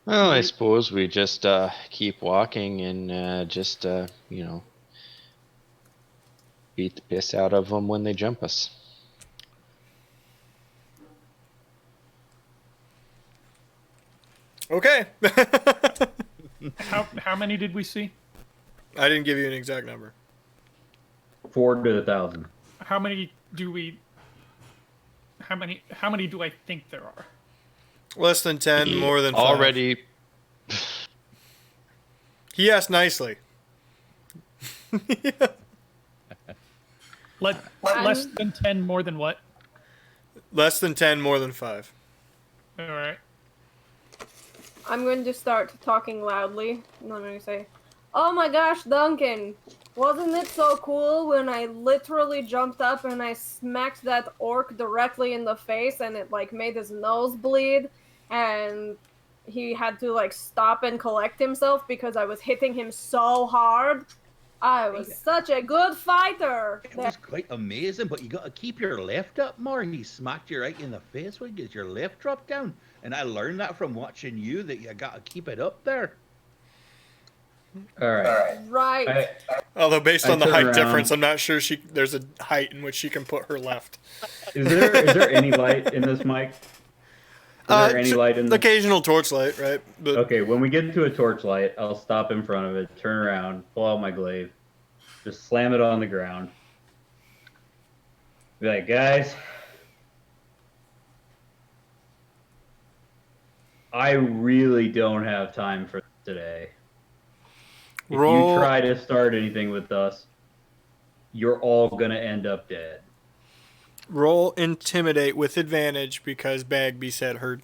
Well, I suppose we just keep walking and just, beat the piss out of them when they jump us. Okay. How many did we see? I didn't give you an exact number. 4 to 1,000. How many do I think there are? Less than 10, more than 5. Already. He asked nicely. Less than 10, more than what? Less than 10, more than 5. All right. I'm going to start talking loudly. And I'm going to say, "Oh my gosh, Duncan, wasn't it so cool when I literally jumped up and I smacked that orc directly in the face and it like made his nose bleed and he had to like stop and collect himself because I was hitting him so hard. I was such a good fighter." It was quite amazing, but you got to keep your left up more. He smacked you right in the face when you get your left drop down. And I learned that from watching you, that you got to keep it up there. All right. Right. Although based I on the turn height around. difference, I'm not sure there's a height in which she can put her left. Is there any light in this mic? Is there any light in this? Occasional torchlight, right? But Okay, when we get to a torchlight, I'll stop in front of it, turn around, pull out my glaive, just slam it on the ground. Be like, guys, I really don't have time for today. If Roll- you try to start anything with us, you're all gonna end up dead. roll intimidate with advantage because Bagby said her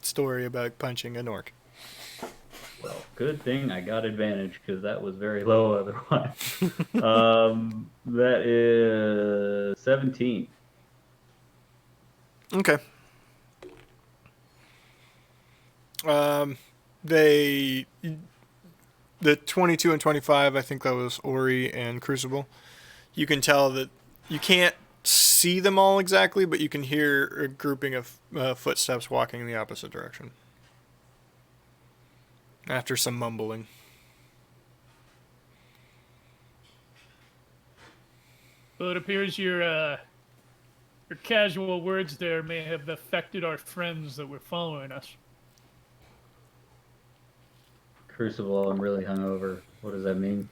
story about punching an orc. Well, good thing I got advantage because that was very low otherwise. That is 17. Okay. The 22 and 25, I think that was Ori and Crucible. You can tell that you can't see them all exactly, but you can hear a grouping of footsteps walking in the opposite direction. After some mumbling. Well, it appears your casual words there may have affected our friends that were following us. Crucible, I'm really hungover. What does that mean?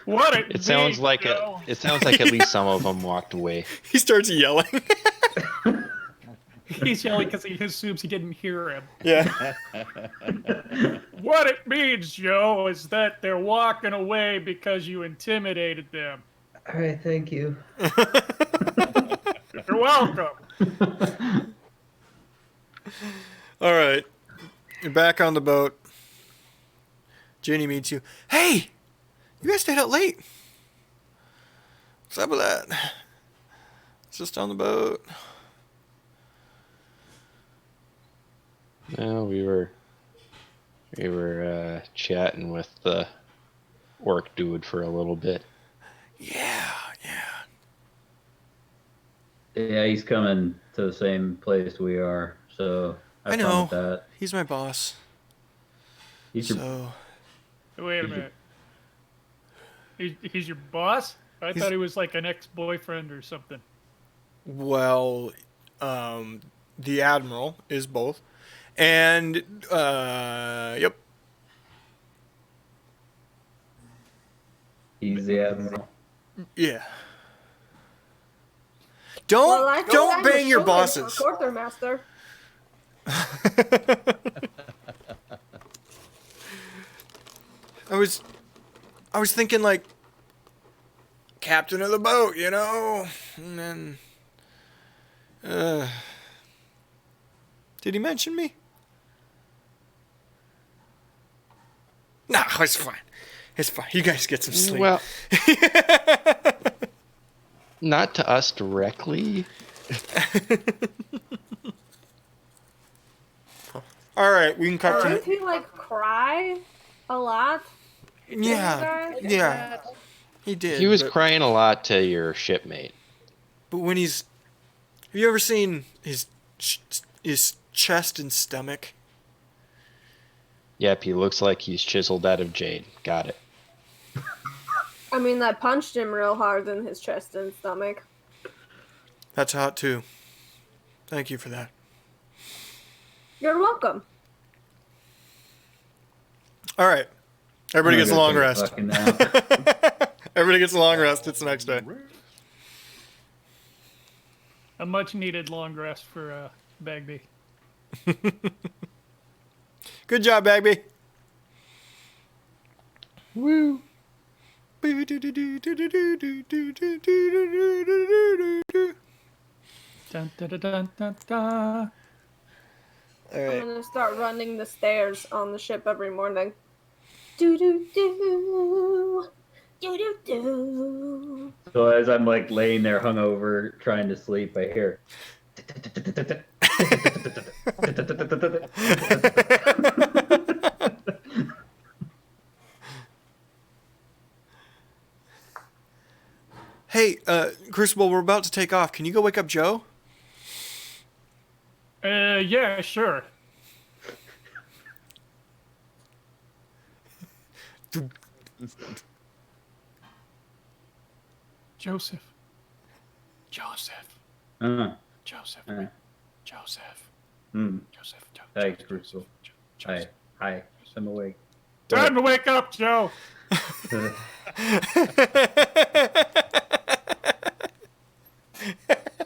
What It sounds like it sounds like at least some of them walked away. He starts yelling. He's yelling because he assumes he didn't hear him. Yeah. What it means, Joe, is that they're walking away because you intimidated them. All right, thank you. You're welcome. All right. You're back on the boat. Ginny meets you. Hey! You guys stayed out late. What's up with that? It's just on the boat. Well, we were chatting with the orc dude for a little bit. Yeah. Yeah, he's coming to the same place we are, so I have fun know. with that. He's my boss. He's your So, Wait a minute. He's your boss? I thought he was like an ex-boyfriend or something. well, the Admiral is both. And, yep. he's the admiral. Yeah. Well, I think Don't I'm bang your a bosses. shoo-in for quartermaster. I was thinking like captain of the boat, you know? And then did he mention me? No, it's fine. It's fine. You guys get some sleep. Well, not to us directly. All right, we can cut Didn't to he like cry a lot? Yeah. He did. He was but, crying a lot to your shipmate. but when have you ever seen his chest and stomach? Yep, he looks like he's chiseled out of jade. Got it. I mean, I punched him real hard in his chest and stomach. That's hot too. Thank you for that. You're welcome. All right. Everybody I'm gets a gonna long take rest. fucking nap. Everybody gets a long rest. It's the next day. A much-needed long rest for Bagby. Good job, Bagby. Woo. Dun, dun, dun, dun, dun, dun. All I'm right. gonna start running the stairs on the ship every morning. Do do do. Do do do. So as I'm like laying there hungover trying to sleep, I hear. Hey, Crucible, we're about to take off. Can you go wake up Joe? Yeah, sure. Joseph. Joseph. Uh, Joseph. uh, Joseph. mm. Joseph. Hey, Crucible. Hi. Hi. I'm awake. Time to wake up, Joe.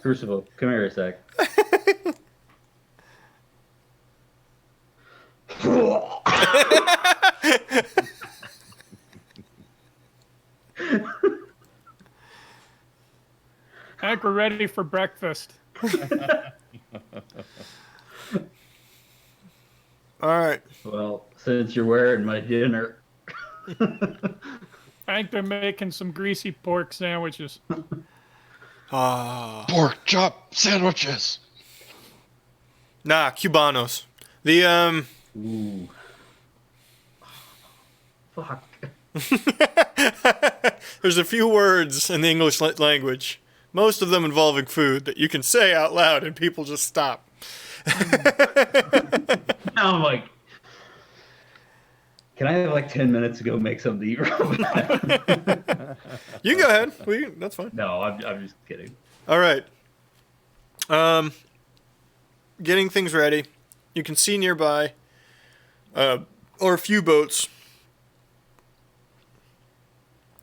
Crucible, come here a sec. I think we're ready for breakfast. All right. Well, since you're wearing my dinner. I think they're making some greasy pork sandwiches. Pork chop sandwiches. Nah, Cubanos. The Ooh. Fuck. there's a few words in the English language, most of them involving food, that you can say out loud and people just stop. Now I'm like, can I have like 10 minutes to go make something to eat real fast? You can go ahead. That's fine. No, I'm just kidding. All right. Getting things ready. You can see nearby, or a few boats,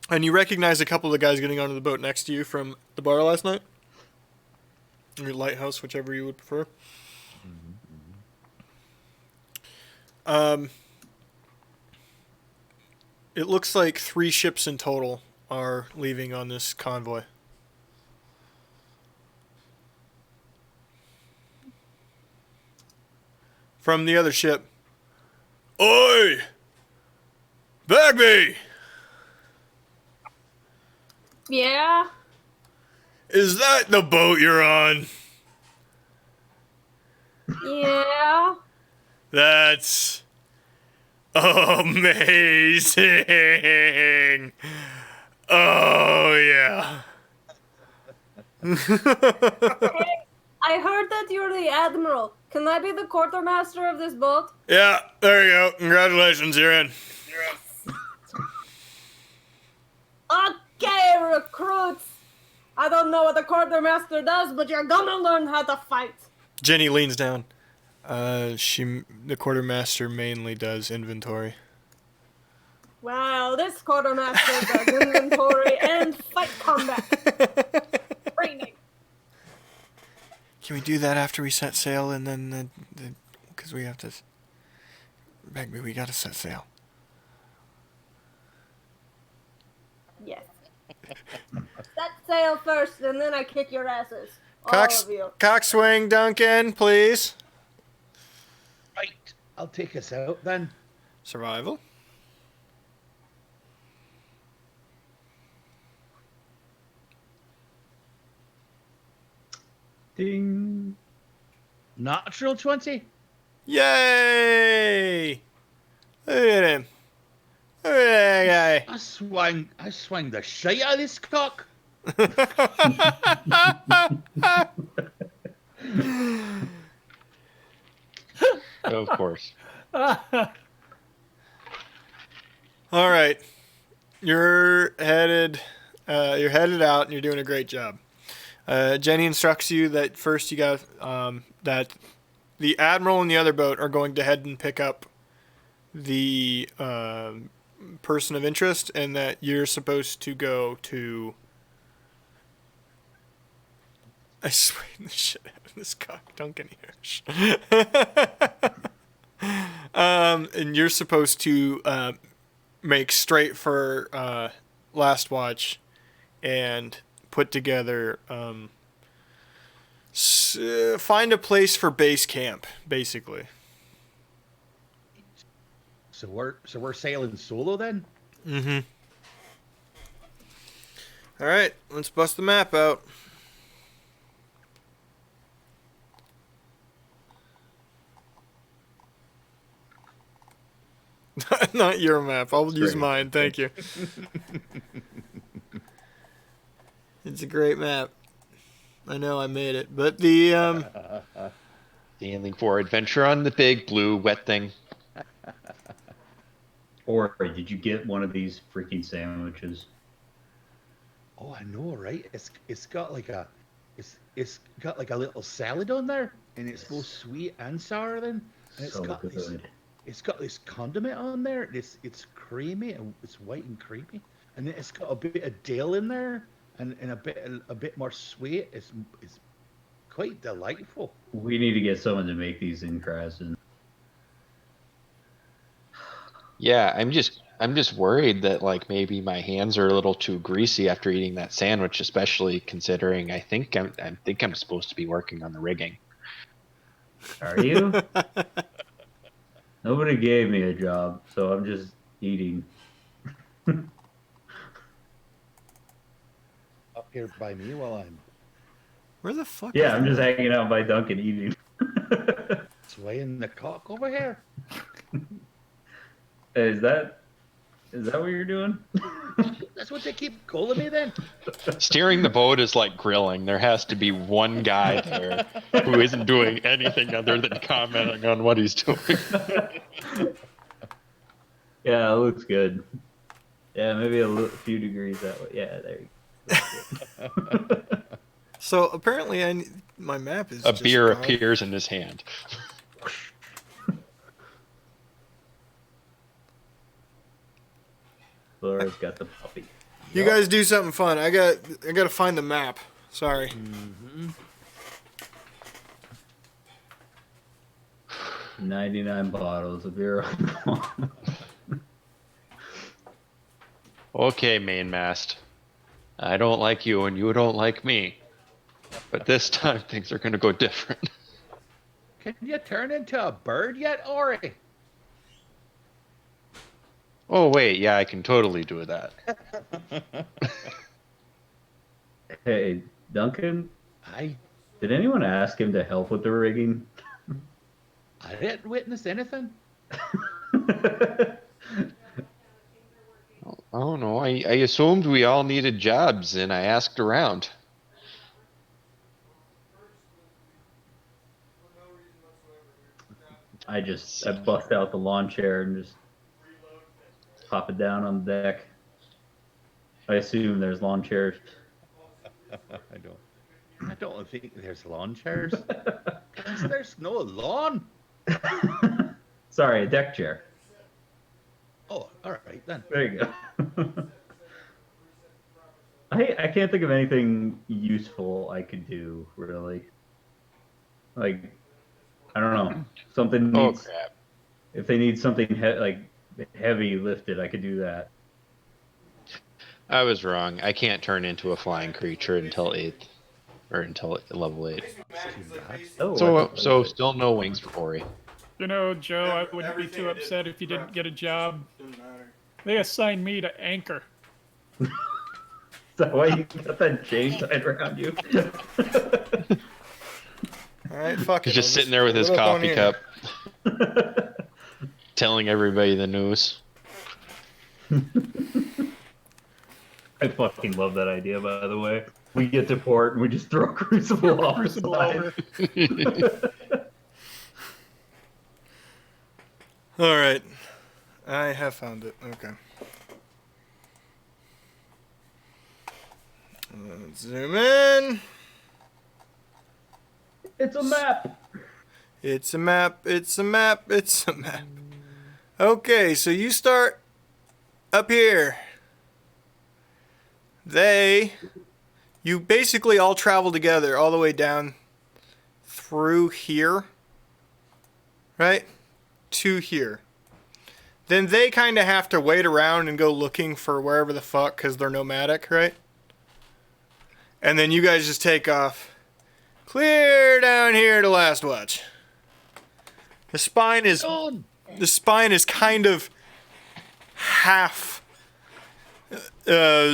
and you recognize a couple of the guys getting onto the boat next to you from the bar last night, or lighthouse, whichever you would prefer. It looks like 3 ships in total are leaving on this convoy. from the other ship. Oi! Bagby! Yeah? Is that the boat you're on? Yeah? That's amazing. Oh, yeah. I heard that you're the admiral. Can I be the quartermaster of this boat? Yeah, there you go. Congratulations, you're in. Okay, recruits. I don't know what the quartermaster does, but you're gonna learn how to fight. Jenny leans down. The quartermaster mainly does inventory. Well, this quartermaster does inventory and fight combat. Training. Can we do that after we set sail and then because we have to... Bagby, we gotta set sail. Yes. Set sail first, and then I kick your asses. All of you. Coxswain Duncan, please. Right. I'll take us out then. Survival. Ding. Natural 20. Yay! Look at him. Look at that I swang the shite out of this cock. Of course. All right. You're headed out and you're doing a great job. Jenny instructs you that first you got that the admiral and the other boat are going to head and pick up the person of interest, and that you're supposed to go to... I swear the shit out of this cock Duncan here. And you're supposed to make straight for Last Watch and put together find a place for base camp, basically. So we're sailing solo then? Mm-hmm. All right, let's bust the map out. Not your map. I'll use mine. Thank you. It's a great map. I know I made it, but the Sailing for adventure on the big blue wet thing. Or did you get one of these freaking sandwiches? Oh, I know, right? It's got like a little salad on there, and it's both sweet and sour. Then, and it's got this condiment on there. It's creamy and it's white and creamy, and then it's got a bit of dill in there, and a bit more sweet. It's quite delightful. We need to get someone to make these in Krasden. Yeah, I'm just worried that like maybe my hands are a little too greasy after eating that sandwich, especially considering I think I'm supposed to be working on the rigging. Are you? Nobody gave me a job, so I'm just eating. Up here by me while I'm where the fuck? Yeah, I'm just hanging out by Duncan eating. swaying the cock over here. Is that what you're doing? That's what they keep calling me then. Steering the boat is like grilling. There has to be one guy there who isn't doing anything other than commenting on what he's doing. Yeah, it looks good. Yeah, maybe a few degrees that way. Yeah, there you go. So apparently, my map is A just beer gone. appears in his hand. Laura's got the puppy. You guys do something fun. I got to find the map. Sorry. Mm-hmm. 99 bottles of beer. Okay, mainmast. I don't like you and you don't like me. But this time things are going to go different. Can you turn into a bird yet, Ori? Oh wait, yeah, I can totally do that. Hey, Duncan, I did anyone ask him to help with the rigging? didn't witness anything. I don't know. I assumed we all needed jobs, and I asked around. I bust out the lawn chair and just pop it down on the deck. I assume there's lawn chairs. I don't think there's lawn chairs. 'Cause there's no lawn. Sorry, a deck chair. Oh, all right then. There you go. I can't think of anything useful I could do, really. Like, I don't know. Something Oh needs, crap! if they need something like heavy lifted, I could do that. I was wrong. I can't turn into a flying creature until 8th, or until level 8. Oh, So still no wings for Ori. You know, Joe, I wouldn't be too upset if you didn't get a job. They assigned me to anchor. Is that why you got that chain tied around you? All right, fuck He's it. just sitting there with his Look on coffee here. cup, telling everybody the news. I fucking love that idea, by the way. We get to port and we just throw Crucible off Crucible the over. side. All right, I have found it. Okay. Let's zoom in. It's a map. It's a map. It's a map. It's a map. Okay, so you start up here. You basically all travel together all the way down through here, right? To here. Then they kind of have to wait around and go looking for wherever the fuck, because they're nomadic, right? And then you guys just take off. Clear down here to Last Watch. The spine is kind of half.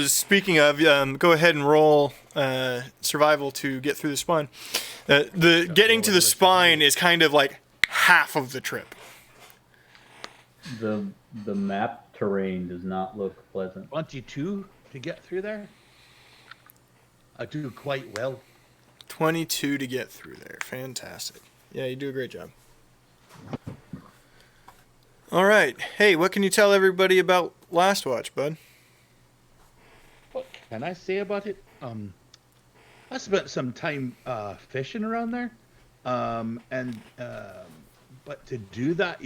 Speaking of, go ahead and roll survival to get through the spine. The getting to the spine is kind of like half of the trip. The map terrain does not look pleasant. 22 to get through there. I do quite well. 22 to get through there. Fantastic. Yeah, you do a great job. All right. Hey, what can you tell everybody about Last Watch, bud? What can I say about it? I spent some time fishing around there, but to do that,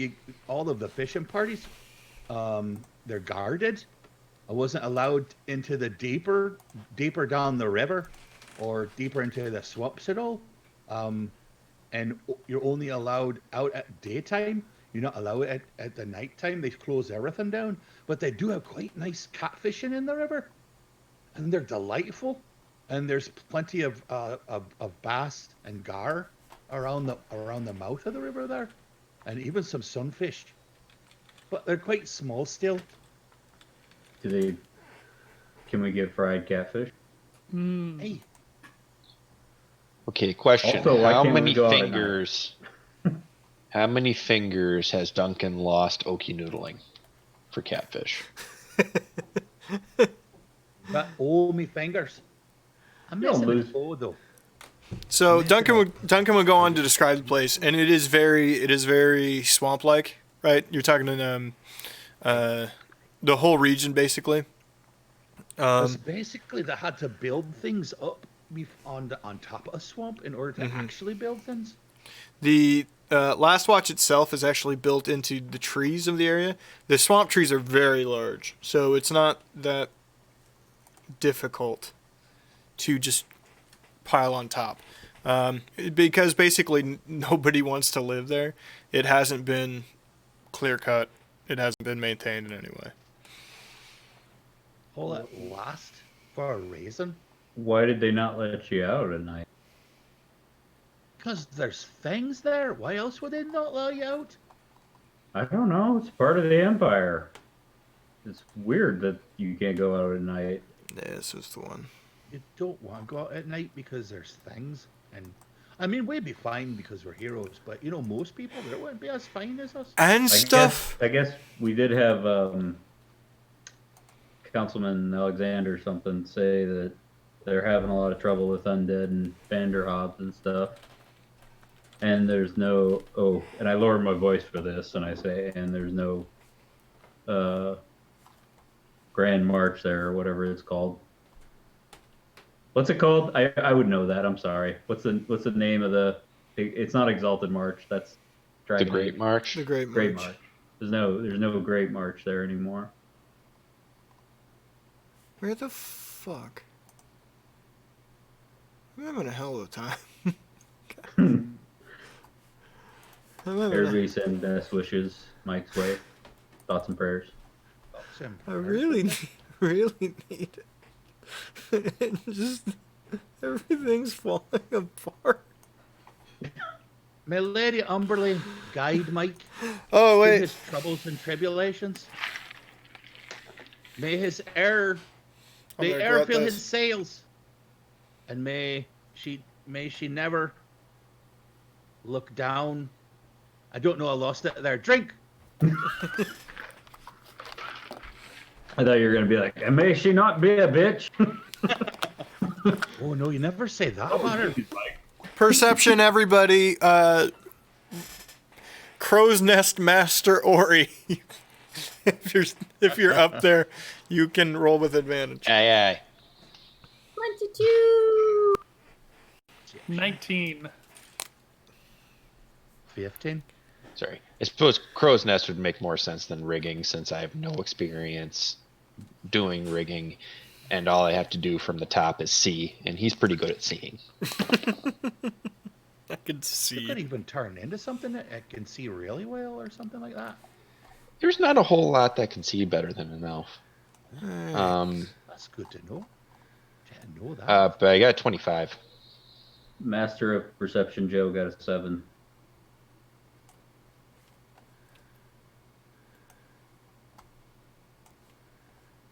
all of the fishing parties, they're guarded. I wasn't allowed into the deeper down the river, or deeper into the swamps at all. And you're only allowed out at daytime. You're not allowed at the nighttime. They close everything down. But they do have quite nice catfishing in the river, and they're delightful. And there's plenty of bass and gar around the mouth of the river there, and even some sunfish. But they're quite small still. Can we get fried catfish? Hey, Okay, question. Also, why How can't we many go out at fingers? How many fingers has Duncan lost okie noodling for catfish? but oh, me fingers. I'm You don't missing a lose. toe though. So Duncan would go on to describe the place, and it is very swamp-like, right? You're talking in the whole region basically. Because basically they had to build things up on top of a swamp in order to actually build things. The Last Watch itself is actually built into the trees of the area. The swamp trees are very large, so it's not that difficult to just pile on top. Because basically nobody wants to live there. It hasn't been clear cut. It hasn't been maintained in any way. All that last for a reason. Why did they not let you out at night? Because there's things there. Why else would they not allow you out? I don't know. It's part of the Empire. It's weird that you can't go out at night. Yeah, this is the one. You don't want to go out at night because there's things. And I mean, we'd be fine because we're heroes, but most people, they wouldn't be as fine as us. And stuff. I guess we did have Councilman Alexander something say that they're having a lot of trouble with undead and Vanderhobbs and stuff. And there's no, and I lower my voice for this, and I say, and there's no Grand March there, or whatever it's called. What's it called? I would know that. I'm sorry. What's the name of the? It's not Exalted March. That's The Great March. The Great Great March. March. There's no Great March there anymore. Where the fuck? I'm having a hell of a time. Everybody send best wishes Mike's way. Thoughts and prayers. I really need it. Just everything's falling apart. May Lady Umberly guide Mike Oh through wait. his troubles and tribulations. May his air, I'm the gonna air regret fill this. his sails, and may she never look down. I don't know. I lost it there. Drink. I thought you were gonna be like, and may she not be a bitch. Oh no, you never say that about her. Perception, everybody. Crow's Nest Master Ori. if you're up there, you can roll with advantage. Aye, aye. 22. 19. 15. Sorry. I suppose Crow's Nest would make more sense than rigging, since I have no experience doing rigging, and all I have to do from the top is see, and he's pretty good at seeing. I can You see. could even turn into something that it can see really well, or something like that. There's not a whole lot that can see better than an elf. That's good to know. Didn't know that. But I got 25. Master of Perception Joe got a 7.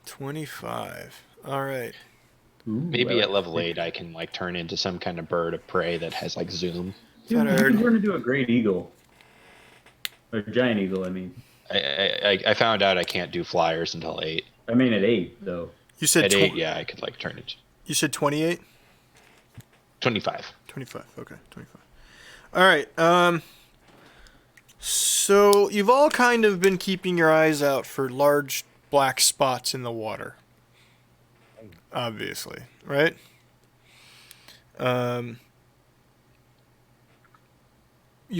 $25. All right. Maybe at level 8 I can like turn into some kind of bird of prey that has like zoom. Dude, Thought I heard- we're gonna do a great eagle. Or giant eagle, I mean. I found out I can't do flyers until 8. I mean at 8 though. You said At 8, yeah, I could like turn it. You said 28? 25. 25. Okay, 25. All right. So you've all kind of been keeping your eyes out for large black spots in the water. Obviously, right? You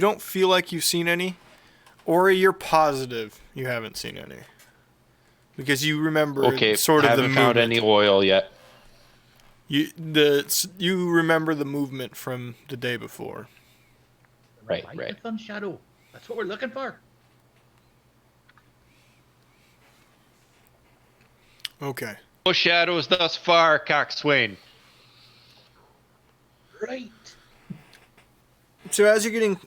don't feel like you've seen any, or you're positive you haven't seen any, because you remember Okay, sort of the haven't found movement. any oil yet. You remember the movement from the day before. Right, Light right. the sun shadow. That's what we're looking for. Okay. No shadows thus far, coxswain. Right. So as you're getting,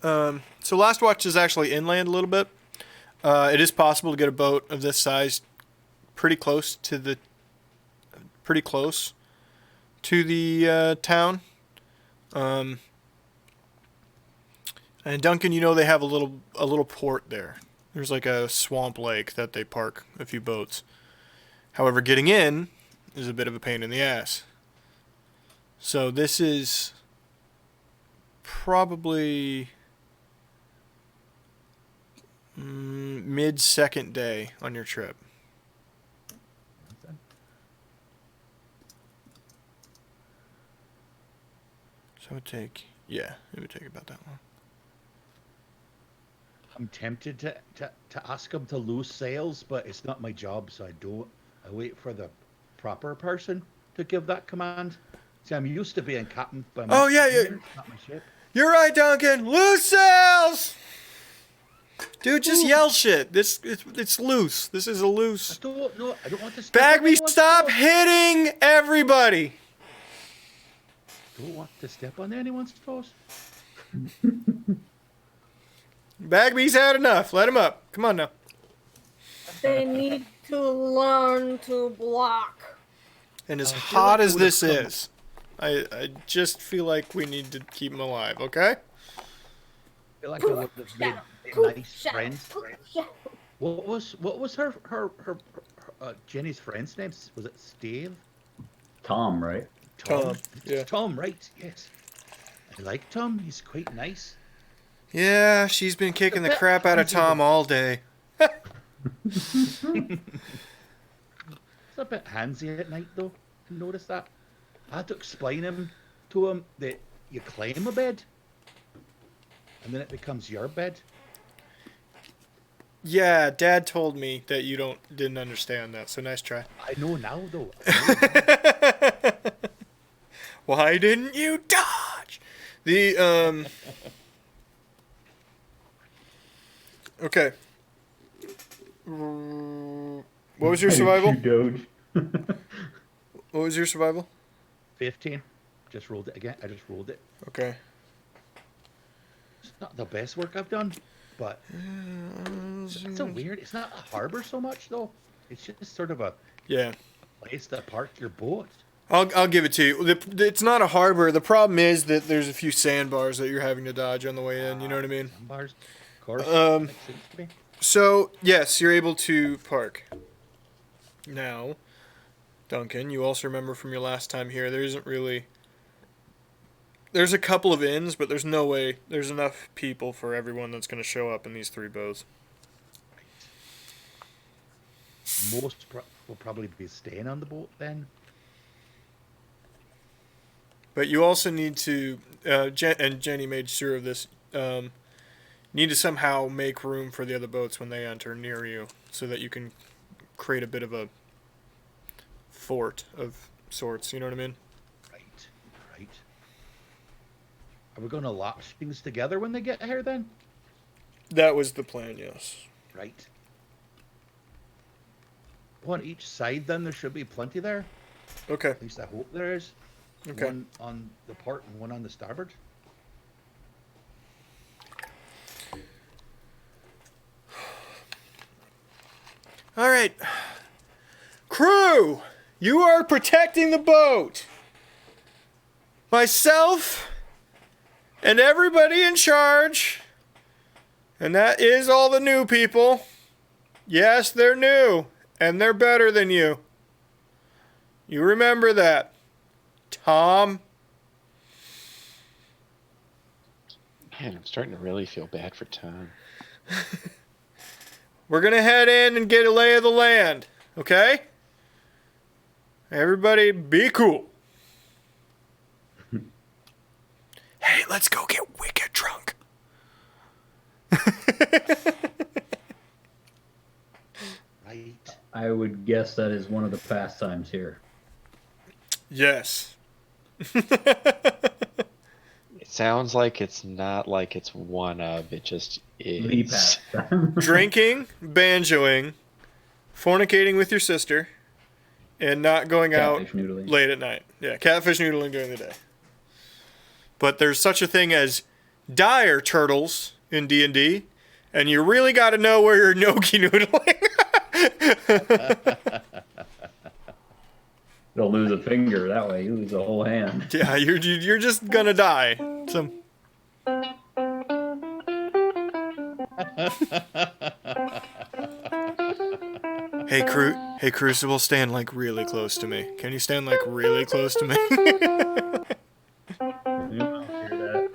so Last Watch is actually inland a little bit. It is possible to get a boat of this size pretty close to the town. And Duncan, you know they have a little port there. There's like a swamp lake that they park a few boats. However, getting in is a bit of a pain in the ass. So this is probably mid-second day on your trip. So it would take about that long. I'm tempted to ask him to loose sails, but it's not my job, so I don't. I wait for the proper person to give that command. See, I'm used to being captain, but Oh, yeah. it's not my ship. You're right, Duncan. Loose sails! Dude, just yell shit. It's loose. This is a I loose. don't know. I don't want to. step on Bagby, anyone's stop toes. hitting everybody. don't want to step on anyone's toes. Bagby's had enough. Let him up. Come on now. They need to learn to block. And as I feel hot like as it would've this is, I just feel like we need to keep him alive, okay? I feel like I would have made nice friends. What was her Jenny's friend's name? Was it Steve? Tom, right? Tom, yeah. Tom, right? Yes. I like Tom. He's quite nice. Yeah, she's been kicking the crap out of Tom all day. It's a bit handsy at night, though. Notice that? I had to explain to him that you claim a bed, and then it becomes your bed. Yeah, Dad told me that you didn't understand that, so nice try. I know now, though. Why didn't you dodge? Okay. What was your survival? You doge. What was your survival? 15. Just rolled it again. I just rolled it. Okay. It's not the best work I've done, but it's a weird. It's not a harbor so much, though. It's just sort of a place to park your boat. I'll give it to you. It's not a harbor. The problem is that there's a few sandbars that you're having to dodge on the way in. You know what I mean? Bars, of course. Makes sense to me. So, yes, you're able to park. Now, Duncan, you also remember from your last time here, there isn't really... There's a couple of inns, but there's no way there's enough people for everyone that's going to show up in these 3 boats. Most will probably be staying on the boat then. But you also need to, and Jenny made sure of this, need to somehow make room for the other boats when they enter near you, so that you can create a bit of a fort of sorts, you know what I mean? Right. Are we going to latch things together when they get here then? That was the plan, yes. Right. On each side then, there should be plenty there. Okay. At least I hope there is. Okay. One on the port and one on the starboard. All right. Crew, you are protecting the boat. Myself and everybody in charge. And that is all the new people. Yes, they're new. And they're better than you. You remember that. Tom. Man, I'm starting to really feel bad for Tom. We're going to head in and get a lay of the land. Okay? Everybody be cool. Hey, let's go get wicked drunk. Right. I would guess that is one of the pastimes here. Yes. It sounds like it's not like it's one of, it just The is. pastime. Drinking, banjoing, fornicating with your sister, and not going out Catfish noodling. late at night. Yeah, catfish noodling during the day. But there's such a thing as dire turtles in D&D, and you really got to know where you're gnocchi noodling. Don't lose a finger that way. You lose a whole hand. Yeah, you're just gonna die. Hey Crucible, stand like really close to me. Can you stand like really close to me? I'll hear that.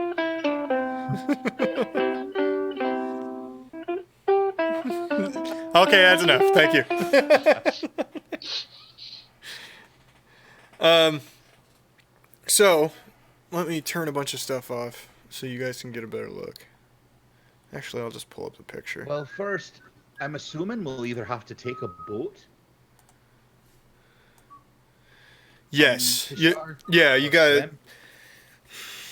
Okay, that's enough. Thank you. So, let me turn a bunch of stuff off so you guys can get a better look. Actually, I'll just pull up the picture. Well, first, I'm assuming we'll either have to take a boat. Yes. to You, shore yeah, you or got it. swim.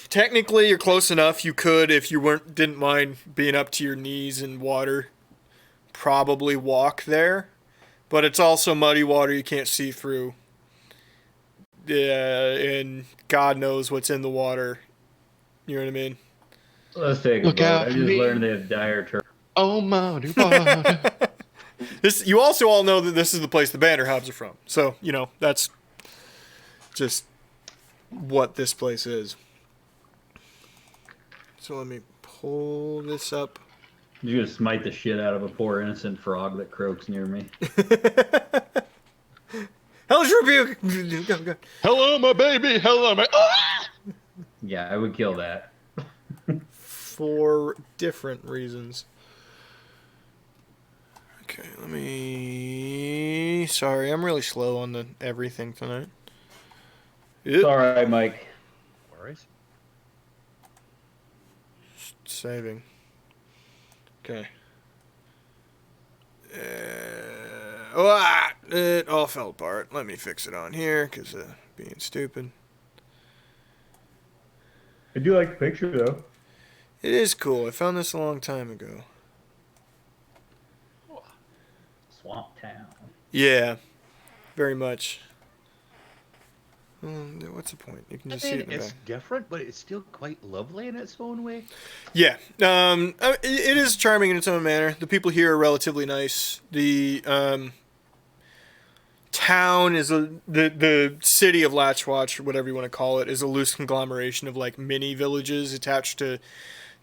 Technically, you're close enough. You could, if you didn't mind being up to your knees in water, probably walk there. But it's also muddy water you can't see through. and God knows what's in the water. You know what I mean? Let's take a Look vote. out I for just me. learned they have dire turtles. Oh, Muddy water. You also all know that this is the place the Banner Hobbs are from. So, you know, that's just what this place is. So let me pull this up. You're gonna smite the shit out of a poor innocent frog that croaks near me. Hell's rebuke! Go, go. Hello, my baby. Hello, my. Ah! Yeah, I would kill that. For different reasons. Okay, let me. Sorry, I'm really slow on the everything tonight. It's all right, Mike. Worries. Saving. Okay. It all fell apart. Let me fix it on here because being stupid. I do like the picture though. It is cool. I found this a long time ago. Swamp Town. Yeah, very much. What's the point? You can just see it in the It's back. different, but it's still quite lovely in its own way. Yeah, it is charming in its own manner. The people here are relatively nice. The town is the city of Latchwatch, or whatever you want to call it, is a loose conglomeration of like mini villages attached to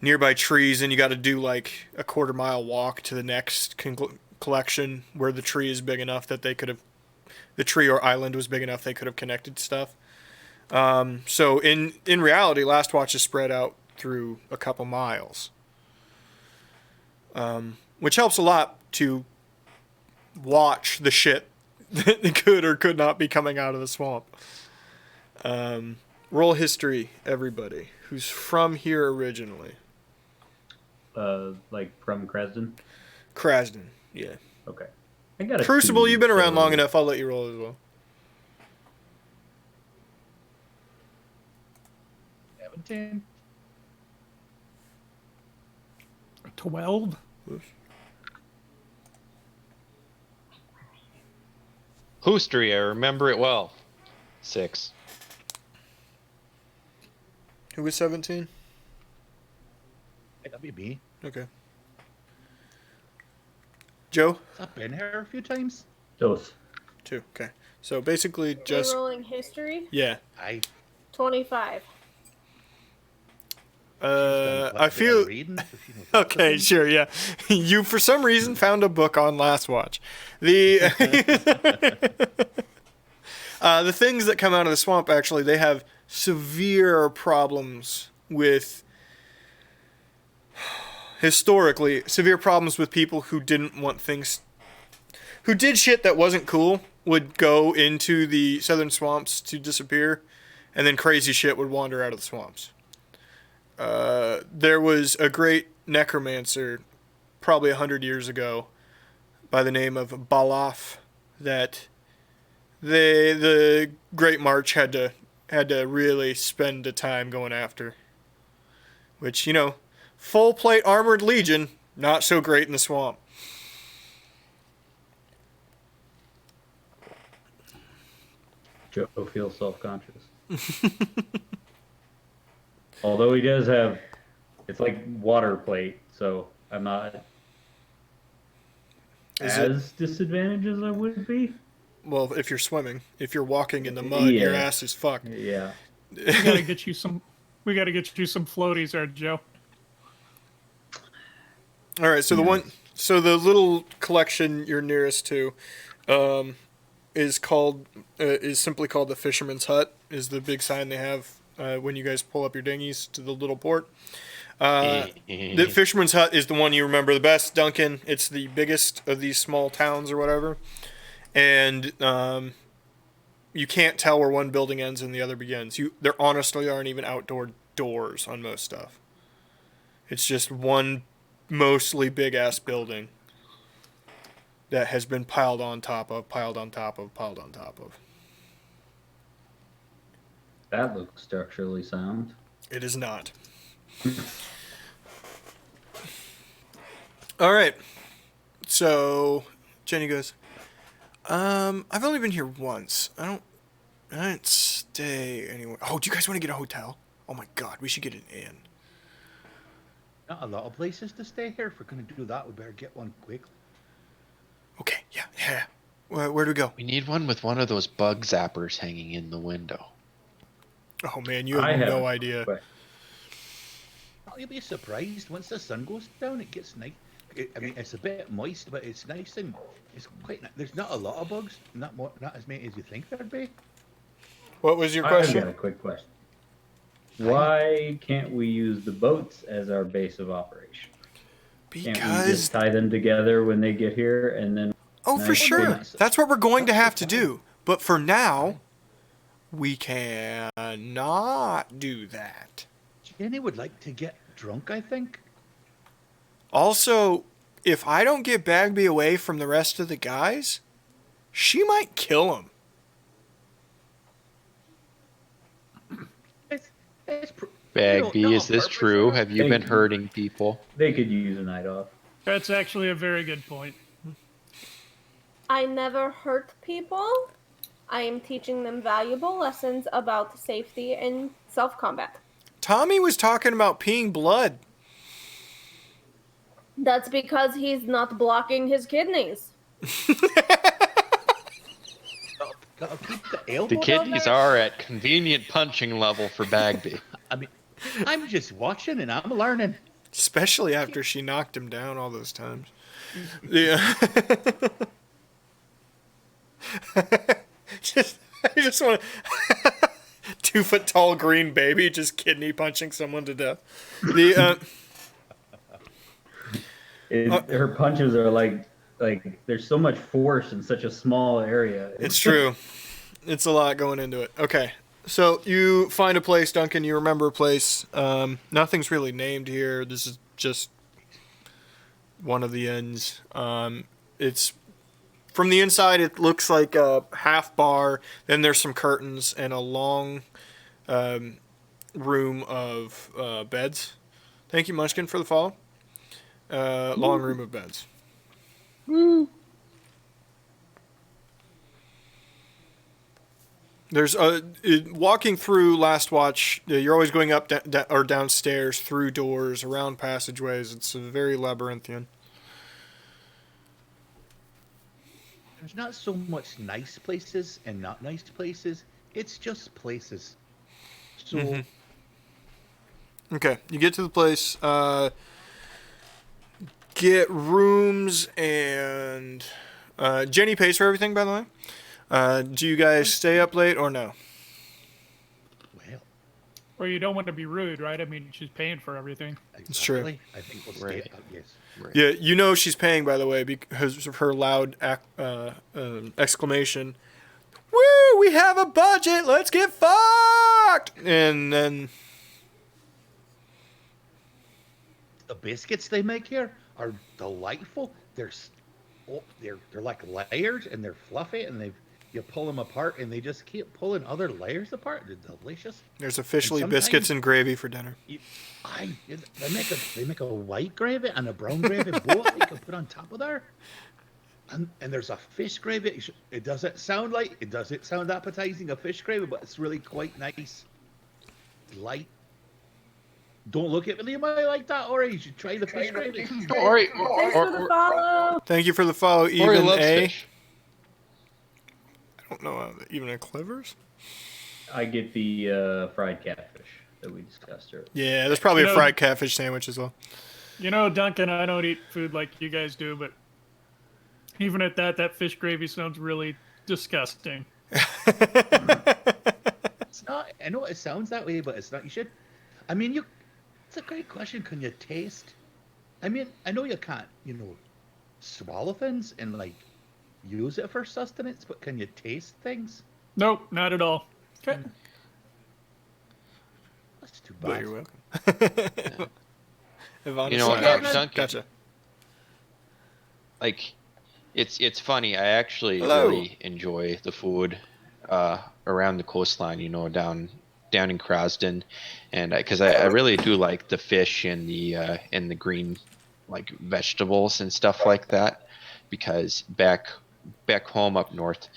nearby trees, and you got to do like a quarter-mile walk to the next collection where the tree is big enough that they could have. The tree or island was big enough they could have connected stuff. So in reality, Last Watch is spread out through a couple miles, which helps a lot to watch the shit that could or could not be coming out of the swamp. Roll history, everybody who's from here originally. Like from Krasden. Krasden, yeah. Okay. I got a Crucible, 2, you've been around so- long enough. I'll let you roll as well. 17. 12. History, I remember it well. 6. Who was 17? Hey, that'd be me. Okay. Joe? I've been here a few times. Dos. 2. Okay. So basically just... Rolling history. Yeah. 25. I feel... Reading, Okay, sure, yeah. You, for some reason, found a book on Last Watch. The the things that come out of the swamp, actually, they have severe problems with... Historically, severe problems with people who didn't want things... Who did shit that wasn't cool, would go into the southern swamps to disappear, and then crazy shit would wander out of the swamps. There was a great necromancer probably 100 years ago by the name of Balaf that the Great March had to really spend the time going after. Which, you know, full plate armored legion, not so great in the swamp. Joe feels self-conscious. Although he does have, it's like water plate, so I'm not as disadvantaged as I would be. Well, if you're swimming, if you're walking in the mud, your Yeah. ass is fucked. Yeah. We gotta get you some. We gotta get you some floaties there, Joe. All right, so the little collection you're nearest to, is simply called the Fisherman's Hut. Is the big sign they have when you guys pull up your dinghies to the little port. The Fisherman's Hut is the one you remember the best, Duncan. It's the biggest of these small towns or whatever, and you can't tell where one building ends and the other begins. There honestly aren't even outdoor doors on most stuff. It's just one mostly big ass building that has been piled on top of. That looks structurally sound. It is not. All right. So Jenny goes, I've only been here once. I didn't stay anywhere. Oh, do you guys want to get a hotel? Oh my God, we should get an inn. Not a lot of places to stay here. If we're gonna do that, we better get one quickly. Okay, yeah. Where do we go? We need one with one of those bug zappers hanging in the window. Oh man, you I have have no a idea. question. Oh, you'll be surprised. Once the sun goes down, it gets nice. I mean, it's a bit moist, but it's nice and it's quite. There's not a lot of bugs. Not as many as you think there'd be. What was your I've got question? a quick question. Why can't we use the boats as our base of operation? Can't we Because just tie them together when they get here and then? oh, for Nice. sure. That's what we're going to have to do. But for now, we cannot do that. Jenny would like to get drunk, I think. Also, if I don't get Bagby away from the rest of the guys, she might kill him. Bagby, is this true? Have you been hurting people? They could use a night off. That's actually a very good point. I never hurt people. I am teaching them valuable lessons about safety and self-combat. Tommy was talking about peeing blood. That's because he's not blocking his kidneys. Gotta keep the elbow The down kidneys there. are at convenient punching level for Bagby. I mean, I'm just watching and I'm learning. Especially after she knocked him down all those times. Yeah. I just want to 2 foot tall green baby just kidney punching someone to death. Her punches are like there's so much force in such a small area. It's true. It's a lot going into it. Okay. So you find a place, Duncan. You remember a place. Nothing's really named here. This is just one of the inns. It's from the inside. It looks like a half bar. Then there's some curtains and a long room of beds. Thank you, Munchkin, for the follow. Long room of beds. There's walking through Last Watch. You're always going up or downstairs through doors, around passageways. It's very labyrinthian. There's not so much nice places and not nice places. It's just places. So Okay, you get to the place. Get rooms and Jenny pays for everything, by the way. Do you guys stay up late or no? well, Or you don't want to be rude, right? I mean, she's paying for everything. It's true. exactly. I think we'll stay Right. up. Yes. Yeah, you know she's paying, by the way, because of her loud exclamation. Woo! We have a budget. Let's get fucked. And then The biscuits they make here are delightful. They're like layered and they're fluffy and you pull them apart and they just keep pulling other layers apart. They're delicious. there's officially And biscuits sometimes- and gravy for dinner. They make a white gravy and a brown gravy both you can put on top of there. And there's a fish gravy. It doesn't sound appetizing, a fish gravy, but it's really quite nice. Light. Don't look at me like that, or you should try the fish gravy. Ori, Thanks for the follow. Thank you for the follow, Ori even loves A. fish. I don't know even a Cleavers. I get the fried catfish that we discussed earlier. Yeah, there's probably a No. fried catfish sandwich as well. You know, Duncan, I don't eat food like you guys do, but even at that fish gravy sounds really disgusting. It's not. I know it sounds that way, but it's not. You should. I mean, it's a great question. Can you taste? I mean, I know you can't. Swallow things and like use it for sustenance, but can you taste things? Nope, not at all. Okay. That's too But bad. you're welcome. Ivana You know what, said- Duncan? Gotcha. Like, it's funny. I actually Hello. really enjoy the food around the coastline. Down in Krasden, and because I really do like the fish and the green like vegetables and stuff like that. Because back home up north,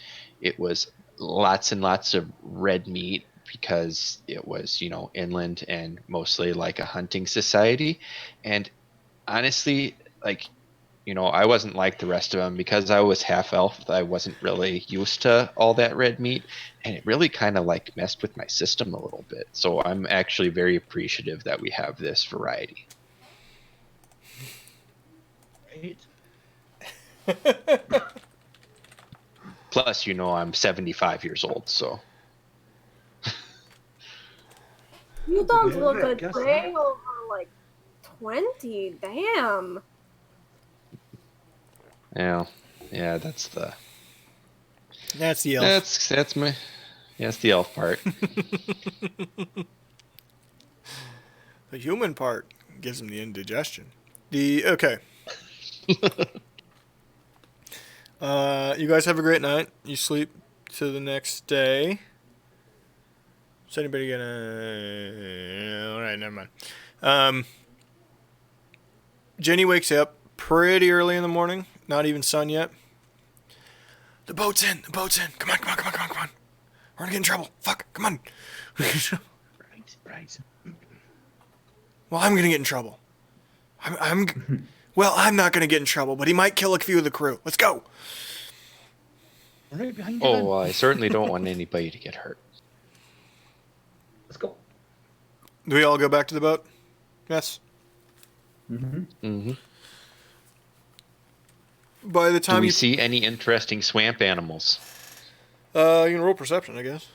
it was lots and lots of red meat because it was, inland and mostly like a hunting society. And honestly, like, I wasn't like the rest of them because I was half elf. I wasn't really used to all that red meat, and it really kind of like messed with my system a little bit. So I'm actually very appreciative that we have this variety. Right? Plus, I'm 75 years old, so You don't Yeah, look I a guess day that. over like 20. Damn. yeah, that's the the elf. that's my that's the elf part. The human part gives him the indigestion. Okay. You guys have a great night. You sleep to the next day. Is anybody gonna? All right, never mind. Jenny wakes up pretty early in the morning. Not even sun yet. The boat's in. The boat's in. Come on. We're gonna get in trouble. Fuck. Come on. Right. Well, I'm gonna get in trouble. Well, I'm not gonna get in trouble, but he might kill a few of the crew. Let's go. Right behind you. Oh, then. well, I certainly don't want anybody to get hurt. Let's go. Do we all go back to the boat? Yes. Mm-hmm. By the Do time we you see any interesting swamp animals? you can roll perception, I guess.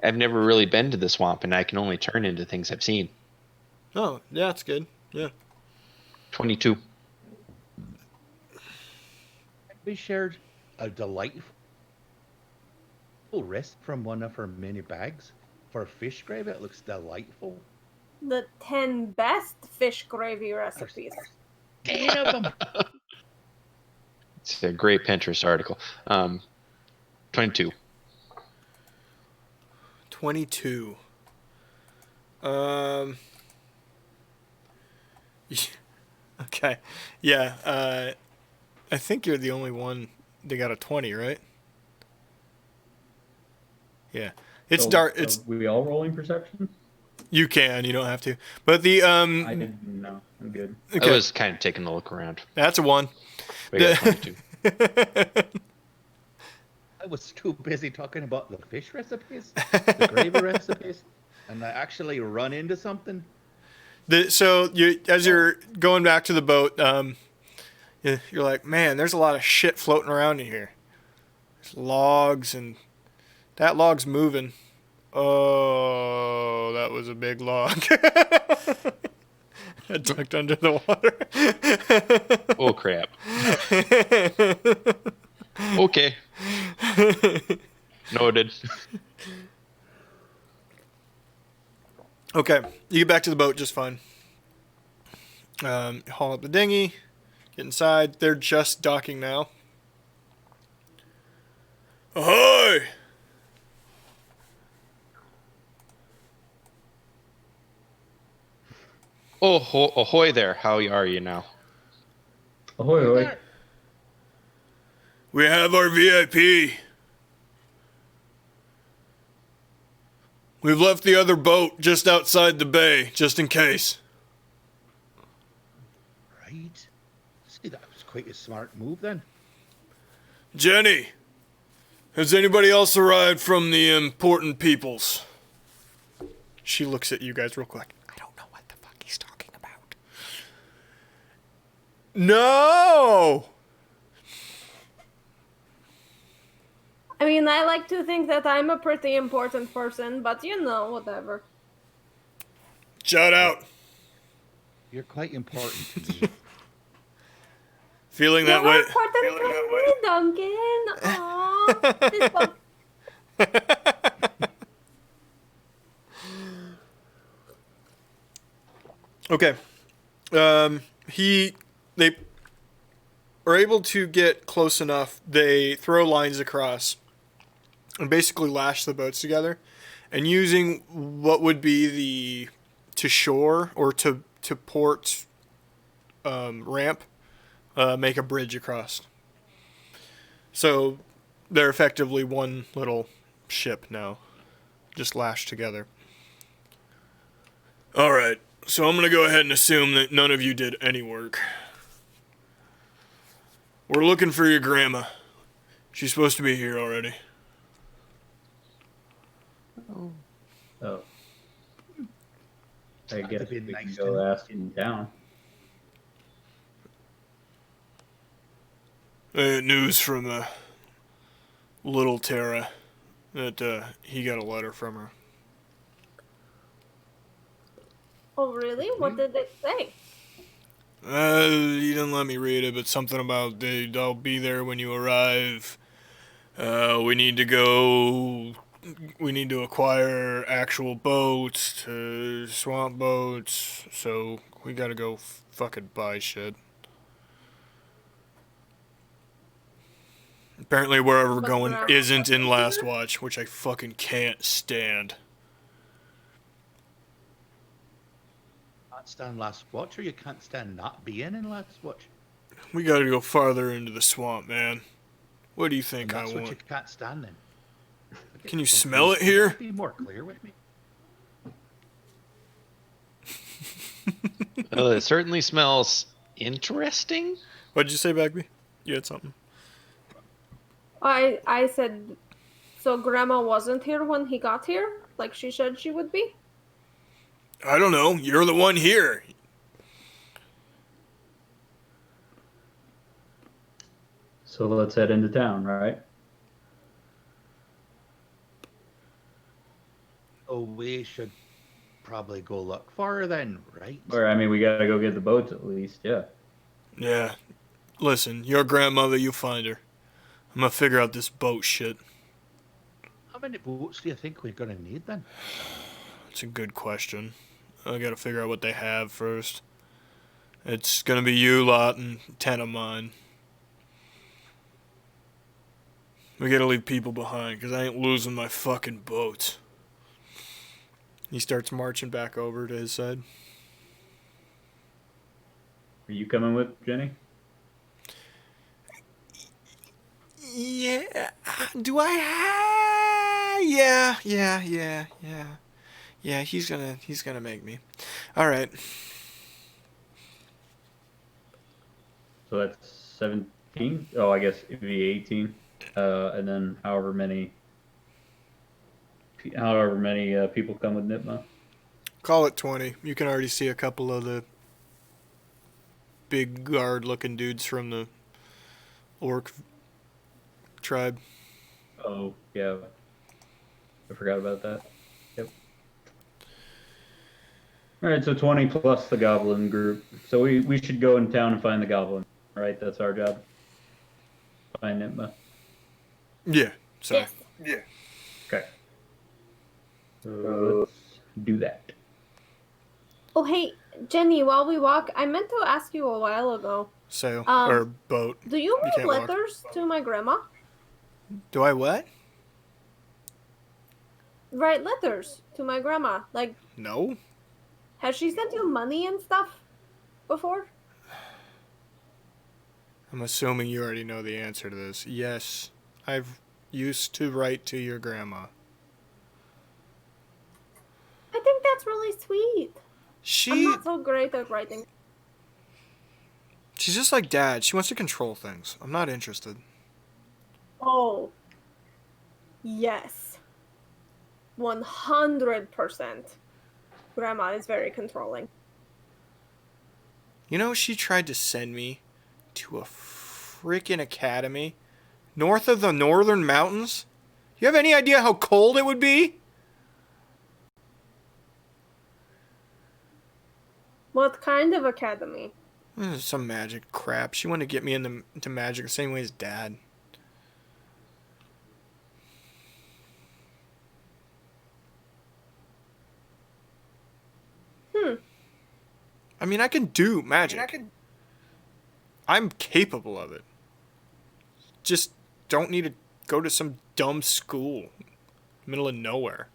I've never really been to the swamp, and I can only turn into things I've seen. Oh, yeah, that's good. Yeah. 22. We shared a delightful wrist from one of her mini bags for fish gravy. It looks delightful. The 10 best fish gravy recipes. 10 of them. It's a great Pinterest article. 22. 22. Okay. Yeah, I think you're the only one that got a 20, right? Yeah. It's dark. It's we all rolling perception? you can, you don't have to. But the I didn't know. I'm good. okay. I was kind of taking a look around. That's a 1. We got 22. I was too busy talking about the fish recipes, the gravy recipes, and I actually run into something. So as you're going back to the boat, you're like, man, there's a lot of shit floating around in here. There's logs, and that log's moving. Oh, that was a big log. I ducked under the water. Oh, crap. Okay. Noted. Okay, you get back to the boat just fine. Haul up the dinghy, get inside. They're just docking now. Ahoy! Oh, ahoy there. How are you now? Ahoy, ahoy. We have our VIP. We've left the other boat just outside the bay, just in case. Right. See, that was quite a smart move then. Jenny, has anybody else arrived from the important peoples? She looks at you guys real quick. I don't know what the fuck he's talking about. No! I mean, I like to think that I'm a pretty important person, but whatever. Shout out. You're quite important to me. Feeling that You're way. important to me, Duncan. Aww. Okay. They are able to get close enough. They throw lines across and basically lash the boats together, and using what would be the to shore or to port ramp, make a bridge across. So they're effectively one little ship now, just lashed together. All right, so I'm gonna go ahead and assume that none of you did any work. We're looking for your grandma. She's supposed to be here already. Oh. I guess be we nice can to go know. ask him down. News from little Tara that he got a letter from her. Oh, really? What did it say? He didn't let me read it, but something about they'll be there when you arrive. We need to go. We need to acquire actual boats, swamp boats. So we gotta go fucking buy shit. Apparently, wherever we're But going Grandma isn't in wasn't Last here? Watch, which I fucking can't stand. Can't stand Last Watch, or you can't stand not being in Last Watch. We gotta go farther into the swamp, man. What do you think And I that's what want? you can't stand then. Can you So smell it please, here? Be more clear with me. Well, it certainly smells interesting. What did you say, Bagby? You had something. I said, so Grandma wasn't here when he got here, like she said she would be. I don't know. You're the one here. So let's head into town, right? Oh, we should probably go look for her then, right? Or I mean, we gotta go get the boats at least. Yeah. Yeah. Listen, your grandmother, you find her. I'm gonna figure out this boat shit. How many boats do you think we're gonna need then? It's a good question. I gotta figure out what they have first. It's gonna be you lot and 10 of mine. We gotta leave people behind, because I ain't losing my fucking boat. He starts marching back over to his side. Are you coming with Jenny? Yeah. Do I have? Yeah. Yeah, he's gonna make me. All right. So that's 17. Oh, I guess it'd be 18. And then however many people come with Nipma. Call it 20. You can already see a couple of the big guard-looking dudes from the orc tribe. Oh, yeah. I forgot about that. Yep. All right, so 20 plus the goblin group. So we should go in town and find the goblin. All right, that's our job. Find Nipma. Yeah. Sorry. Yes. Okay. So let's do that. Oh, hey, Jenny, while we walk, I meant to ask you a while ago. Sail Um, or boat. Do you write can't walk. letters to my grandma? Do I what? Write letters to my grandma. Like, No. has she sent you money and stuff before? I'm assuming you already know the answer to this. Yes, I've used to write to your grandma. I think that's really sweet. I'm She not so great at writing. she's just like Dad. She wants to control things. I'm not interested. Oh, yes. 100%. Grandma is very controlling. You know, she tried to send me to a freaking academy north of the northern mountains. You have any idea how cold it would be? What kind of academy? Some magic crap. She wanted to get me into magic the same way as Dad. I mean, I can do magic. I'm capable of it. Just don't need to go to some dumb school. Middle of nowhere.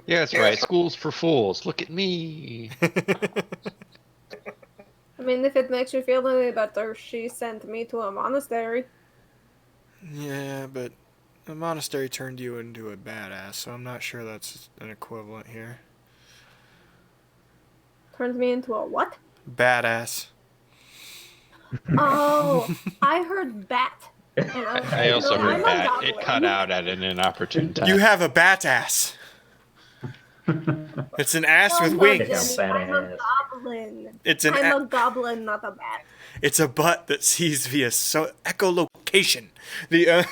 Yeah, that's right. School's for fools. Look at me. mean, if it makes you feel any better, she sent me to a monastery. Yeah, but the monastery turned you into a badass, so I'm not sure that's an equivalent here. Turns me into a what? Badass. Oh, I heard bat. And I was I like, also no, heard I'm a that. goblin. It cut out at an inopportune time. You have a bat ass. It's an ass with No, wings. Jenny, Badass. I'm a goblin. It's an I'm a goblin, not a bat. It's a butt that sees via echolocation. The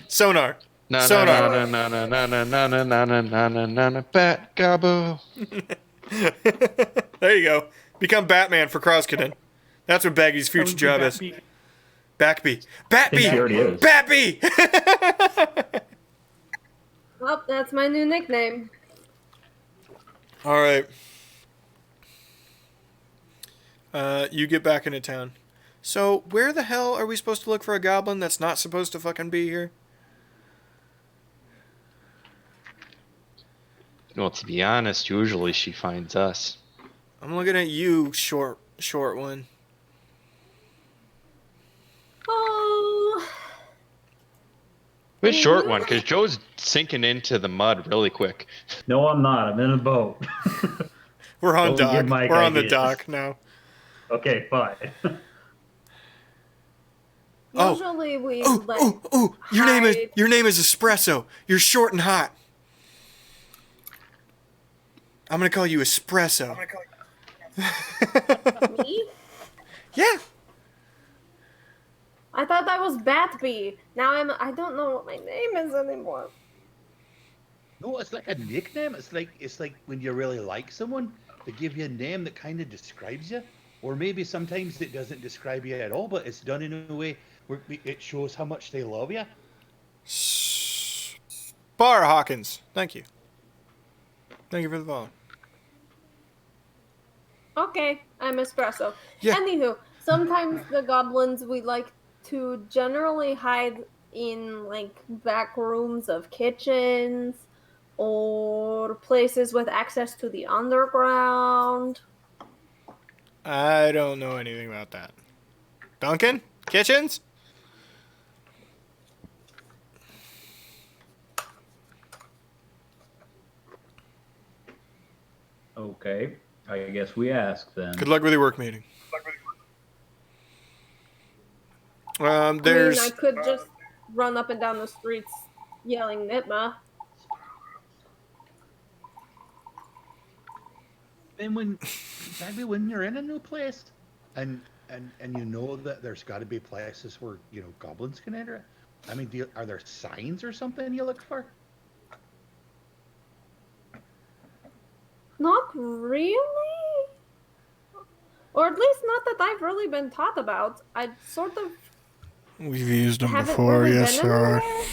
sonar. Na na Sonar. na na na na na na na na na na na na na bat gobble. There you go. Become Batman for Krasden. That's what Baggy's That would future be job is. Batbeat. Backbee. I think she already is. Batbee! Well, that's my new nickname. All right. You get back into town. So, where the hell are we supposed to look for a goblin that's not supposed to fucking be here? Well, to be honest, usually she finds us. I'm looking at you, short one. Oh, Which short one? Because Joe's sinking into the mud really quick. No, I'm not. I'm in a boat. We're on Don't dock. give Mike We're on the ideas. dock now. Okay, fine. Oh. usually we Ooh, like ooh, ooh! Your hide. name is Espresso. You're short and hot. I'm gonna call you Espresso. me. Yeah. I thought that was Batbee. Now I don't know what my name is anymore. No, it's like a nickname. It's like when you really like someone, they give you a name that kind of describes you, or maybe sometimes it doesn't describe you at all, but it's done in a way where it shows how much they love you. Bar Hawkins. Thank you. Thank you for the follow. Okay, I'm Espresso. Yeah. Anywho, sometimes the goblins we like to generally hide in like back rooms of kitchens or places with access to the underground. I don't know anything about that. Duncan? Kitchens? Okay. I guess we ask then. Good luck with your work meeting. I There's... mean, I could just run up and down the streets yelling Nitma. Then maybe when you're in a new place, and you know that there's got to be places where goblins can enter it. I mean, are there signs or something you look for? Not really. Or at least not that I've really been taught about. I sort of We've used them haven't before, really yes been there are. anywhere.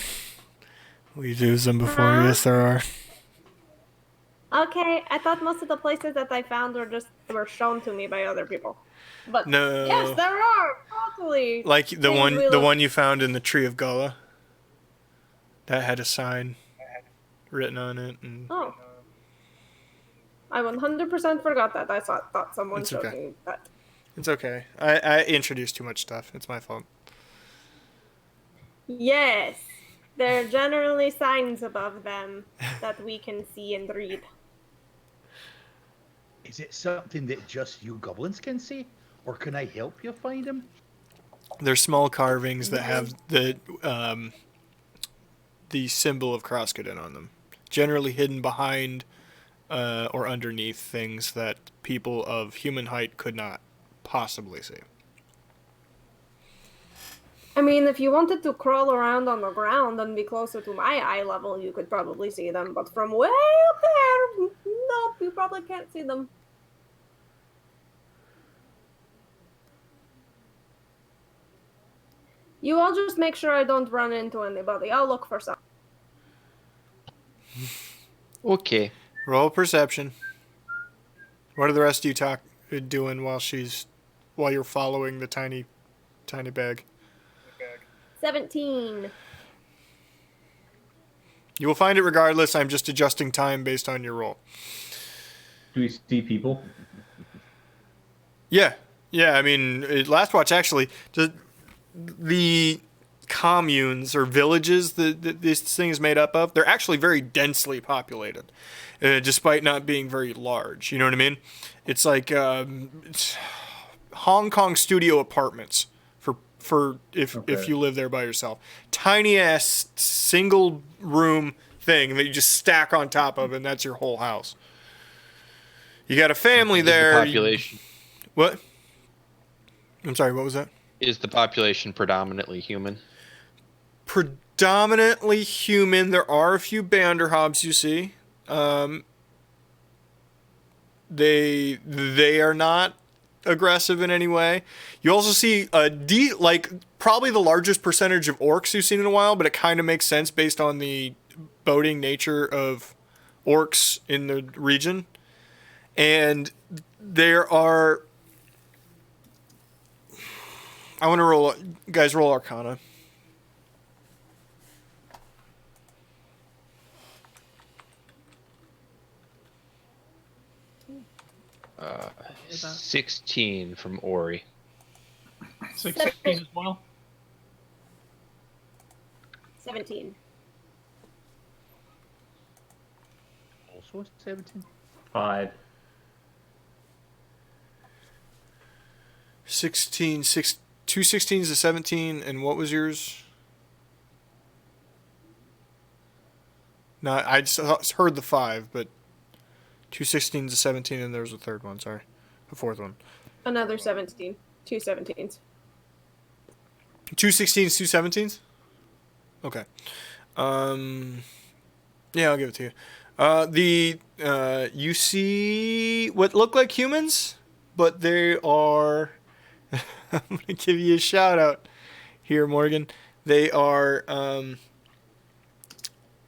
We've used them before, Huh? yes there are. Okay, I thought most of the places that I found were shown to me by other people. But No. yes, there are totally. Like the things one we the look- one you found in the Tree of Gullah. That had a sign written on it, and Oh, I 100% forgot that. I thought someone It's showed okay. me that. it's okay. I introduced too much stuff. It's my fault. Yes, there are generally signs above them that we can see and read. Is it something that just you goblins can see, or can I help you find them? They're small carvings that have the symbol of Krasden on them, generally hidden behind or underneath things that people of human height could not possibly see. I mean, if you wanted to crawl around on the ground and be closer to my eye level, you could probably see them. But from way up there, nope, you probably can't see them. You all just make sure I don't run into anybody. I'll look for some. Okay. Roll perception. What are the rest of you doing while you're following the tiny bag? 17. You will find it regardless. I'm just adjusting time based on your roll. Do we see people? Yeah, yeah. I mean, last watch actually, the communes or villages that this thing is made up of, they're actually very densely populated, despite not being very large. You know what I mean? It's like it's Hong Kong studio apartments for if you live there by yourself. Tiny ass single room thing that you just stack on top of, and that's your whole house. You got a family there. The population What? I'm sorry, what was that? is the population predominantly human? Predominantly human. There are a few Banderhobs you see. They are not aggressive in any way. You also see probably the largest percentage of orcs you've seen in a while, but it kind of makes sense based on the boating nature of orcs in the region. And there are... I want to roll Arcana. Uh, 16 from Ori. 16 as well. 17. Also 17. 5. 16, 2 16s, a 17, and what was yours? No, I just heard the 5, but 2 16s, a 17, and there was a third one, sorry. A fourth one. Another 17. 2 17s. 2 16s, 2 17s? Okay. Yeah, I'll give it to you. You see what look like humans, but they are... I'm going to give you a shout out here, Morgan. They are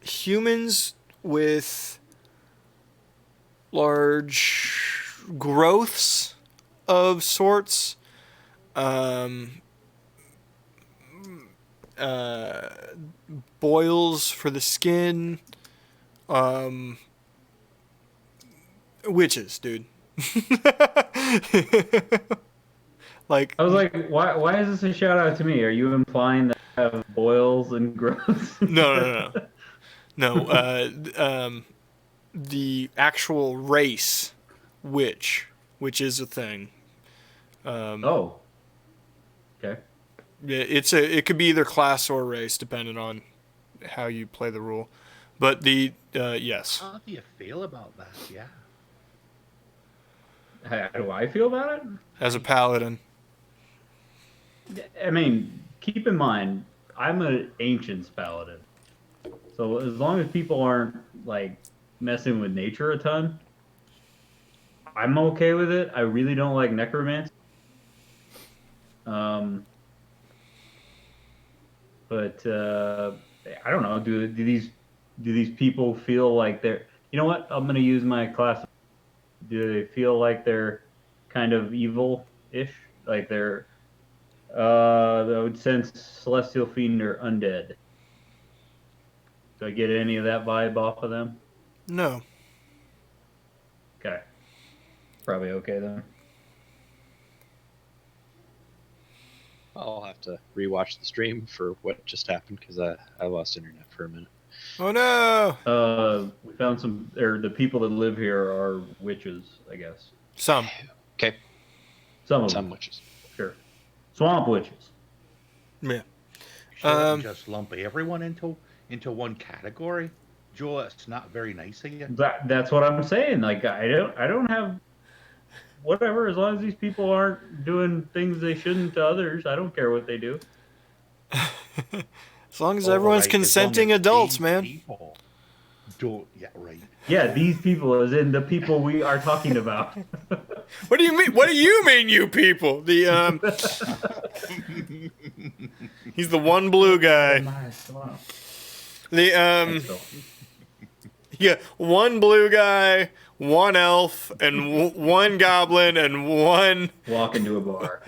humans with large growths of sorts. Boils for the skin. Witches, dude. Like, I was like, why is this a shout out to me? Are you implying that I have boils and growths? No. The actual race, which is a thing. Oh. Okay. It could be either class or race, depending on how you play the rule. But yes. How do you feel about that? Yeah. How do I feel about it? As a paladin. I mean, keep in mind, I'm an Ancients paladin. So as long as people aren't, like, messing with nature a ton, I'm okay with it. I really don't like necromancy. But I don't know. Do these people feel like they're... You know what? I'm going to use my class. Do they feel like they're kind of evil-ish? Like they're... I would sense Celestial Fiend or Undead. Do I get any of that vibe off of them? No. Okay. Probably okay then. I'll have to rewatch the stream for what just happened because I lost internet for a minute. Oh no! We found the people that live here are witches, I guess. Some. Okay. Some of Some them. witches. Sure. Swamp witches. Yeah. Shouldn't just lump everyone into one category. Joe, it's not very nice of you. That's what I'm saying. Like I don't have whatever, as long as these people aren't doing things they shouldn't to others, I don't care what they do. As long as everyone's consenting adults, man. People don't, yeah, right. Yeah, these people, as in the people we are talking about. What do you mean? What do you mean, you people? He's the one blue guy. Yeah, one blue guy, one elf, and one goblin, and one walk into a bar,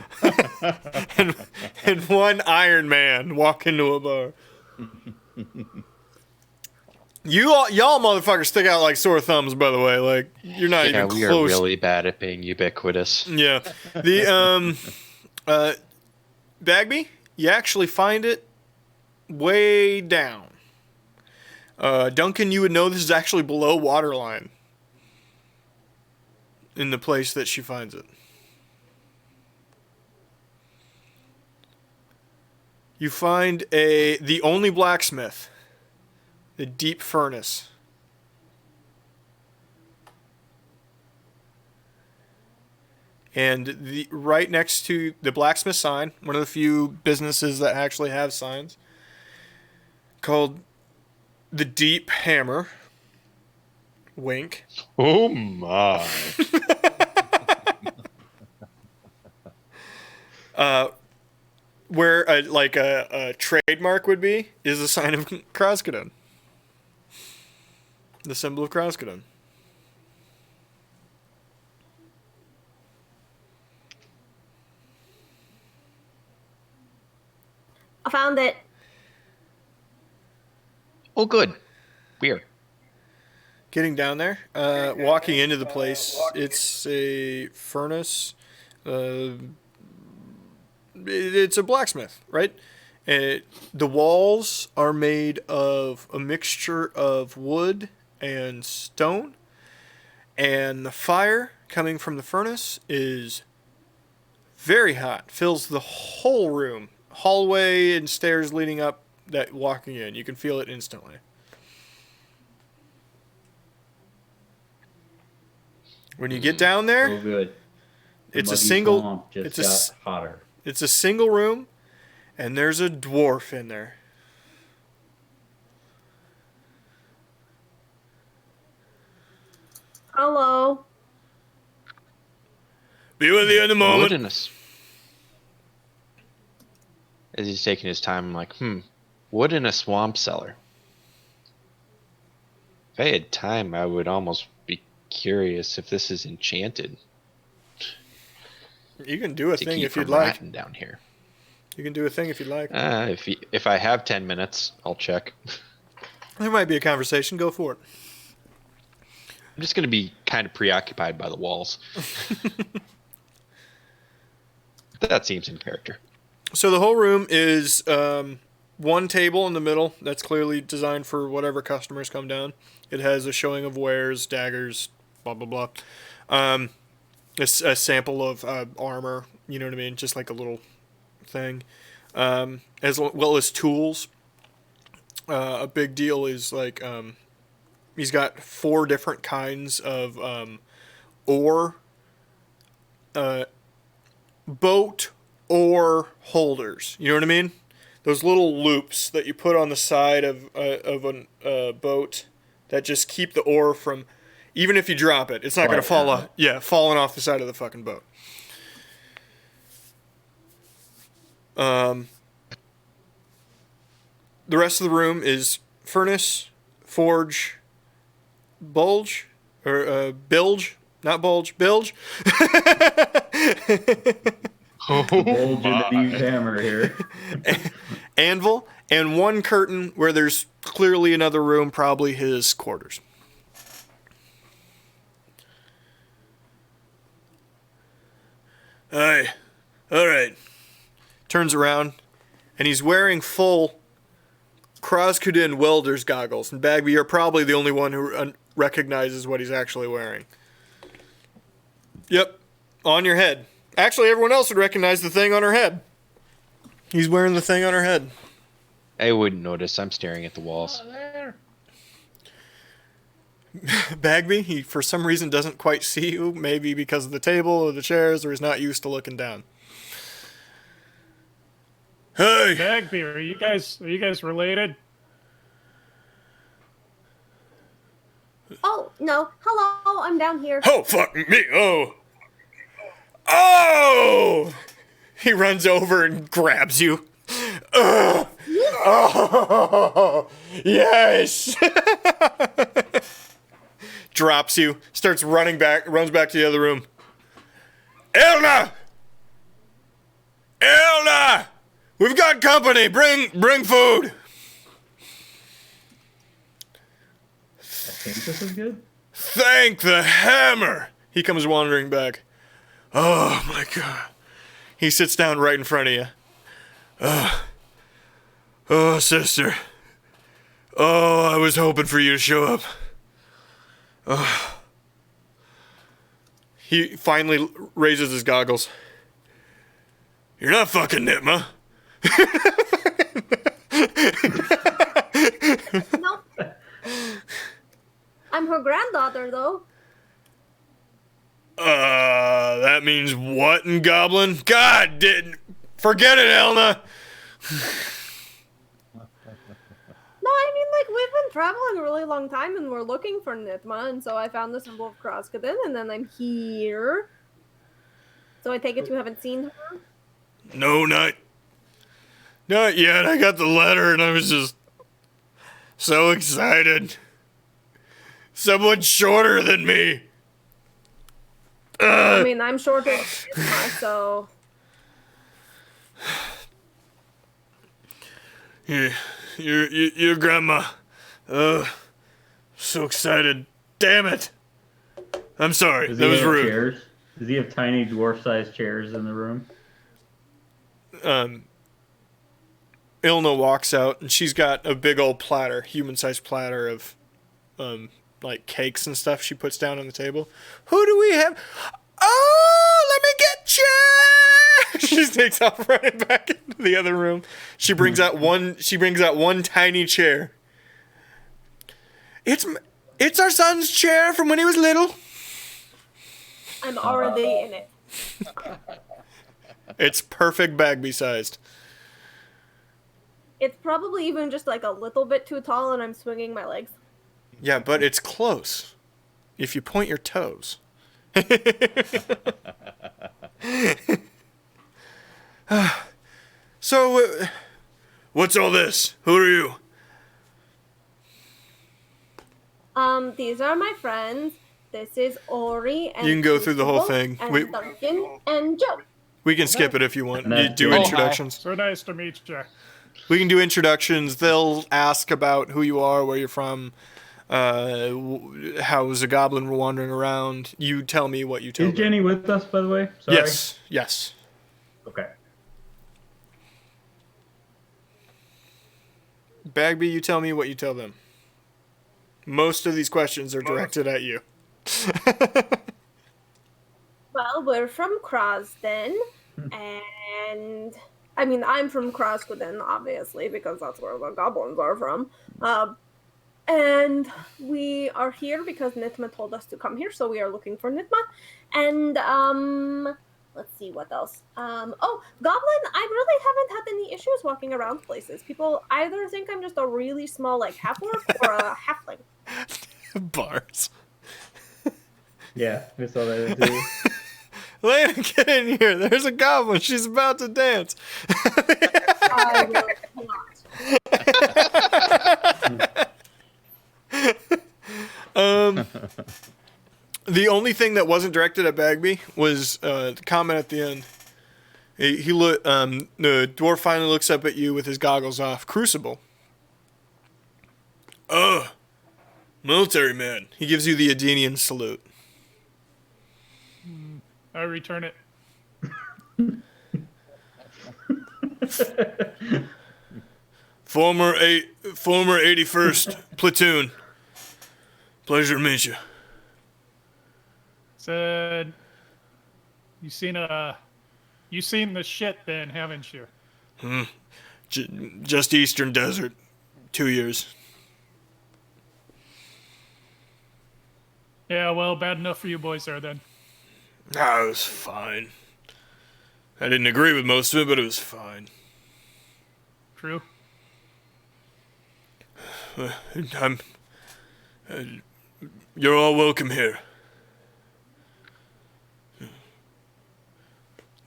and one Iron Man walk into a bar. Y'all motherfuckers stick out like sore thumbs, by the way. Like, you're not Yeah, even we close. are really bad at being ubiquitous. Yeah. Bagby, you actually find it way down. Duncan, you would know this is actually below waterline in the place that she finds it. You find the only blacksmith, the deep furnace. And right next to the blacksmith sign, one of the few businesses that actually have signs, called the Deep Hammer. Wink. Oh my. Where a trademark would be is the sign of Krasden. The symbol of Krasden. I found it. Oh, good. Weird. Getting down there, walking into the place, it's a furnace. It's a blacksmith, right? The walls are made of a mixture of wood and stone, and the fire coming from the furnace is very hot, fills the whole room, hallway and stairs leading up that walking in. You can feel it instantly. When you get down there, So good. The it's a muggy single. swamp just It's got hotter. It's a single room, and there's a dwarf in there. Hello. Be with you in a moment. Wood in us. As he's taking his time, I'm like, wood in a swamp cellar. If I had time, I would almost be curious if this is enchanted. You can do a To thing keep if you'd from like. ratting down here. You can do a thing if you'd like. If I have 10 minutes, I'll check. There might be a conversation. Go for it. I'm just going to be kind of preoccupied by the walls. That seems in character. So the whole room is one table in the middle that's clearly designed for whatever customers come down. It has a showing of wares, daggers, blah, blah, blah. A sample of armor, you know what I mean? Just like a little thing. As well as tools. A big deal is like he's got 4 different kinds of ore, boat ore holders. You know what I mean? Those little loops that you put on the side of a boat that just keep the ore from, even if you drop it, it's not going to fall off. Yeah, falling off the side of the fucking boat. The rest of the room is furnace, forge, bulge, or bilge, not bulge, bilge. Bulge in the deep hammer here. Anvil, and one curtain where there's clearly another room, probably his quarters. Hey, all right. Turns around, and he's wearing full Krasden welder's goggles. And Bagby, you're probably the only one who recognizes what he's actually wearing. Yep, on your head. Actually, everyone else would recognize the thing on her head. He's wearing the thing on her head. I wouldn't notice. I'm staring at the walls. Bagby, he for some reason doesn't quite see you, maybe because of the table or the chairs, or he's not used to looking down. Hey! Bagby, are you guys related? Oh, no. Hello, I'm down here. Oh, fuck me. Oh! Oh! He runs over and grabs you. Oh! Yes! Drops you. Starts running back. Runs back to the other room. Elna! Elna! We've got company. Bring food. think this is good? Thank the hammer! He comes wandering back. Oh my god. He sits down right in front of you. Oh, sister. Oh, I was hoping for you to show up. Oh. He finally raises his goggles. You're not fucking Nitma. Nope. I'm her granddaughter, though. That means what in Goblin? God, didn't forget it, Elna. No, I mean, like, we've been traveling a really long time, and we're looking for Nitma, and so I found the symbol of Krasden, and then I'm here. So I take it you haven't seen her? No, not yet. I got the letter, and I was just so excited. Someone shorter than me. I mean, I'm shorter than Nitma, so... Your grandma. So excited. Damn it. I'm sorry. Does That he was have rude. chairs? Does he have tiny dwarf-sized chairs in the room? Ilna walks out, and she's got a big old platter, human-sized platter of, like, cakes and stuff she puts down on the table. Who do we have? Oh, let me get chair! She takes off running back into the other room. She brings out one tiny chair. It's our son's chair from when he was little. I'm already in it. It's perfect Bagby sized. It's probably even just, like, a little bit too tall, and I'm swinging my legs. Yeah, but it's close. If you point your toes. So, what's all this? Who are you? These are my friends. This is Ori and You can go through the whole Crucible thing. And Duncan and Joe. We can skip it if you want. And You that's do Joe. introductions. So nice to meet you. We can do introductions. They'll ask about who you are, where you're from, how's a goblin wandering around. You tell me what you tell Is them. Jenny with us, by the way? Sorry. Yes. Okay. Bagby, you tell me what you tell them. Most of these questions are directed at you. Well, we're from Krasden, and I mean, I'm from Krasden, obviously, because that's where the goblins are from. And we are here because Nitma told us to come here, so we are looking for Nitma. And let's see what else. Goblin, I really haven't had any issues walking around places. People either think I'm just a really small, like, half-orc or a halfling. Bars. Yeah, we saw that too. Lena, get in here. There's a goblin. She's about to dance. I will not. The only thing that wasn't directed at Bagby was the comment at the end. The dwarf finally looks up at you with his goggles off. Crucible. Military man. He gives you the Adenian salute. I return it. Former 81st platoon. Pleasure to meet you. Said, you seen the shit then, haven't you? Just Eastern Desert. 2 years. Yeah, well, bad enough for you boys there then. It was fine. I didn't agree with most of it, but it was fine. True. You're all welcome here.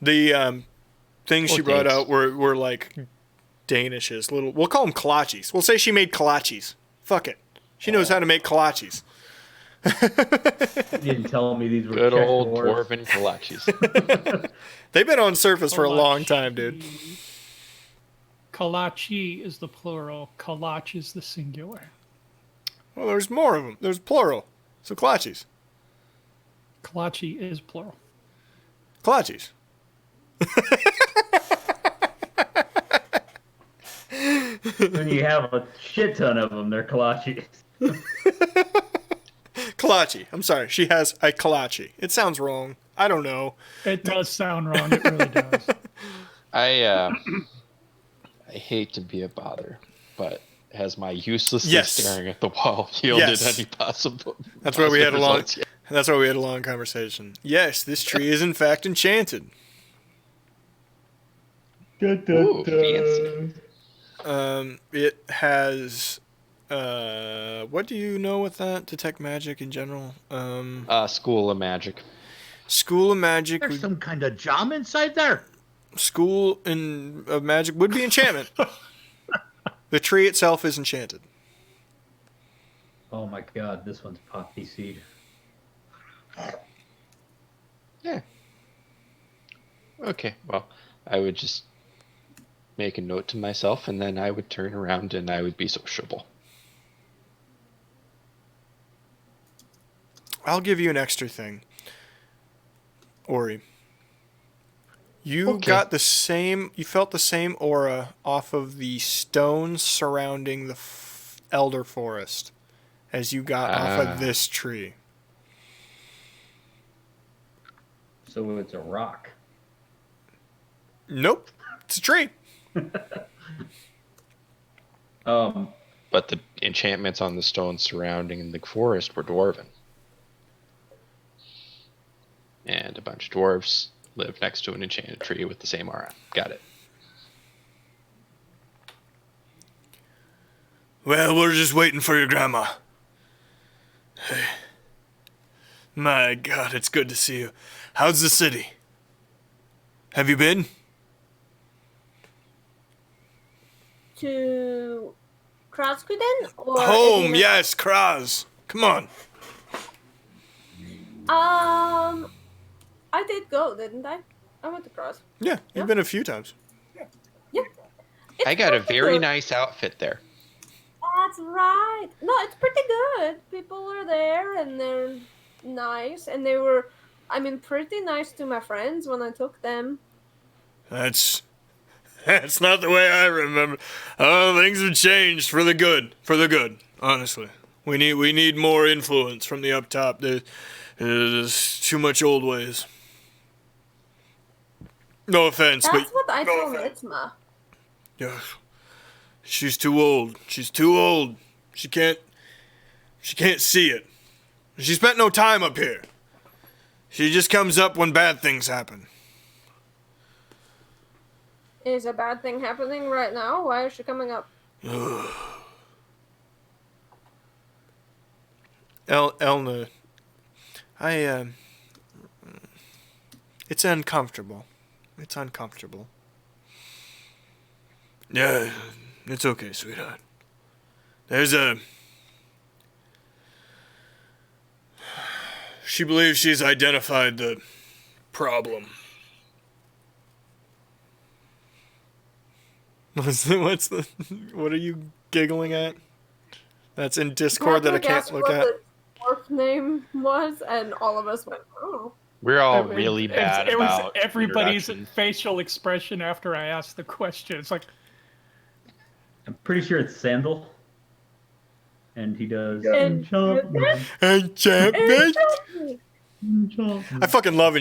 The things she brought out were like Danishes. We'll call them kolaches. We'll say she made kolaches. Fuck it. She knows how to make kolaches. You didn't tell me these were Good Czech old dwarves. dwarven kolaches. They've been on surface for a long time, dude. Kolachi is the plural. Kalach is the singular. Well, there's more of them. There's plural. So Klatchis. Kalachi is plural. Klatchis. When you have a shit ton of them, they're kolaches. Kalachi. I'm sorry. She has a kalachi. It sounds wrong. I don't know. It does sound wrong. It really does. I hate to be a bother, but has my uselessness Yes. staring at the wall yielded Yes. any possible? That's why we had a long. results yet? That's why we had a long conversation. Yes, this tree is in fact enchanted. Ooh, fancy. It has. What do you know with that? Detect magic in general. School of Magic. School of magic. There's some kind of jam inside there. School of magic would be enchantment. The tree itself is enchanted. Oh my god, this one's poppy seed. Yeah. Okay, well, I would just make a note to myself, and then I would turn around and I would be sociable. I'll give you an extra thing. Ori. You Okay. got the same. You felt the same aura off of the stones surrounding the elder forest as you got off of this tree. So it's a rock. Nope, it's a tree. But the enchantments on the stones surrounding the forest were dwarven. And a bunch of dwarves live next to an enchanted tree with the same aura. Got it. Well, we're just waiting for your grandma. Hey. My God, it's good to see you. How's the city? Have you been? To Krasden or Home, yes, Kraz. Come on. I did go, didn't I? I went to Kras. Yeah, you've been a few times. Yeah. It's I got a pretty very good. nice outfit there. That's right. No, it's pretty good. People are there and they're nice, and they were, pretty nice to my friends when I took them. That's not the way I remember. Oh, things have changed for the good. For the good, honestly. We need more influence from the up top. There's too much old ways. No offense, That's but what I told Itzma. yeah, she's too old. She's too old. She can't see it. She spent no time up here. She just comes up when bad things happen. Is a bad thing happening right now? Why is she coming up? Elna, it's uncomfortable. It's uncomfortable. Yeah, it's okay, sweetheart. She believes she's identified the problem. What are you giggling at? That's in Discord that I can't look at. What the dwarf name was, and all of us went, oh. We're all It- really it- bad it was about everybody's introductions. facial expression after I asked the question. It's like, I'm pretty sure it's Sandal. And he does Enchantment? Enchantment? enchantment. I fucking love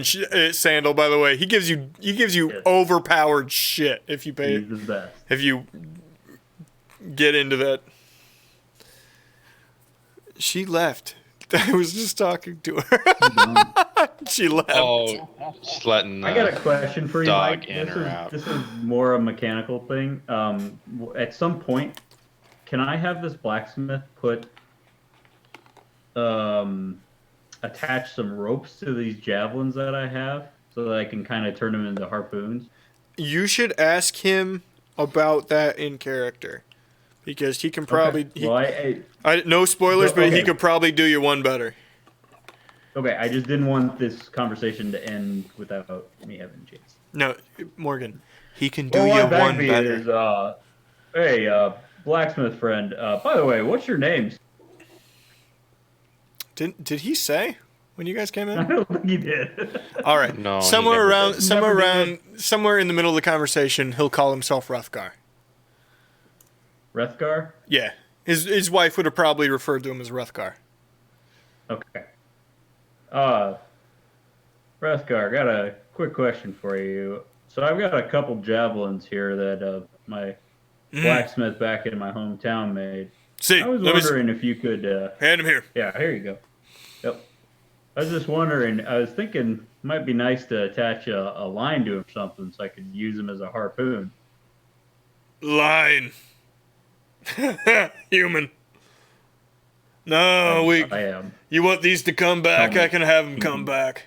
Sandal. By the way, he gives you Yes. overpowered shit if you pay He's the best. if you get into that. She left. I was just talking to her. She left. Oh, just letting I got a question for you, dog Mike. in or out. This is more a mechanical thing. At some point, can I have this blacksmith put attach some ropes to these javelins that I have so that I can kind of turn them into harpoons? You should ask him about that in character, because he can probably. Okay. No spoilers, but he Okay. could probably do you one better. Okay, I just didn't want this conversation to end without me having a chance. No, Morgan, he can do Well, you my one backbeat better. is, hey, blacksmith friend. By the way, what's your name? Did he say when you guys came I in? don't think he did. All right. No, he somewhere never around, did. somewhere in the middle of the conversation, he'll call himself Roughgar. Rethgar? Yeah. His wife would have probably referred to him as Roughgar. Okay. Rethgar, got a quick question for you. So I've got a couple javelins here that my blacksmith back in my hometown made. See, I was let me wondering if you could. hand him here. Yeah, here you go. Yep. I was just wondering. I was thinking it might be nice to attach a line to him or something, so I could use him as a harpoon. Line. Human. No, I am. You want these to come back? Tell me. I can have them come back.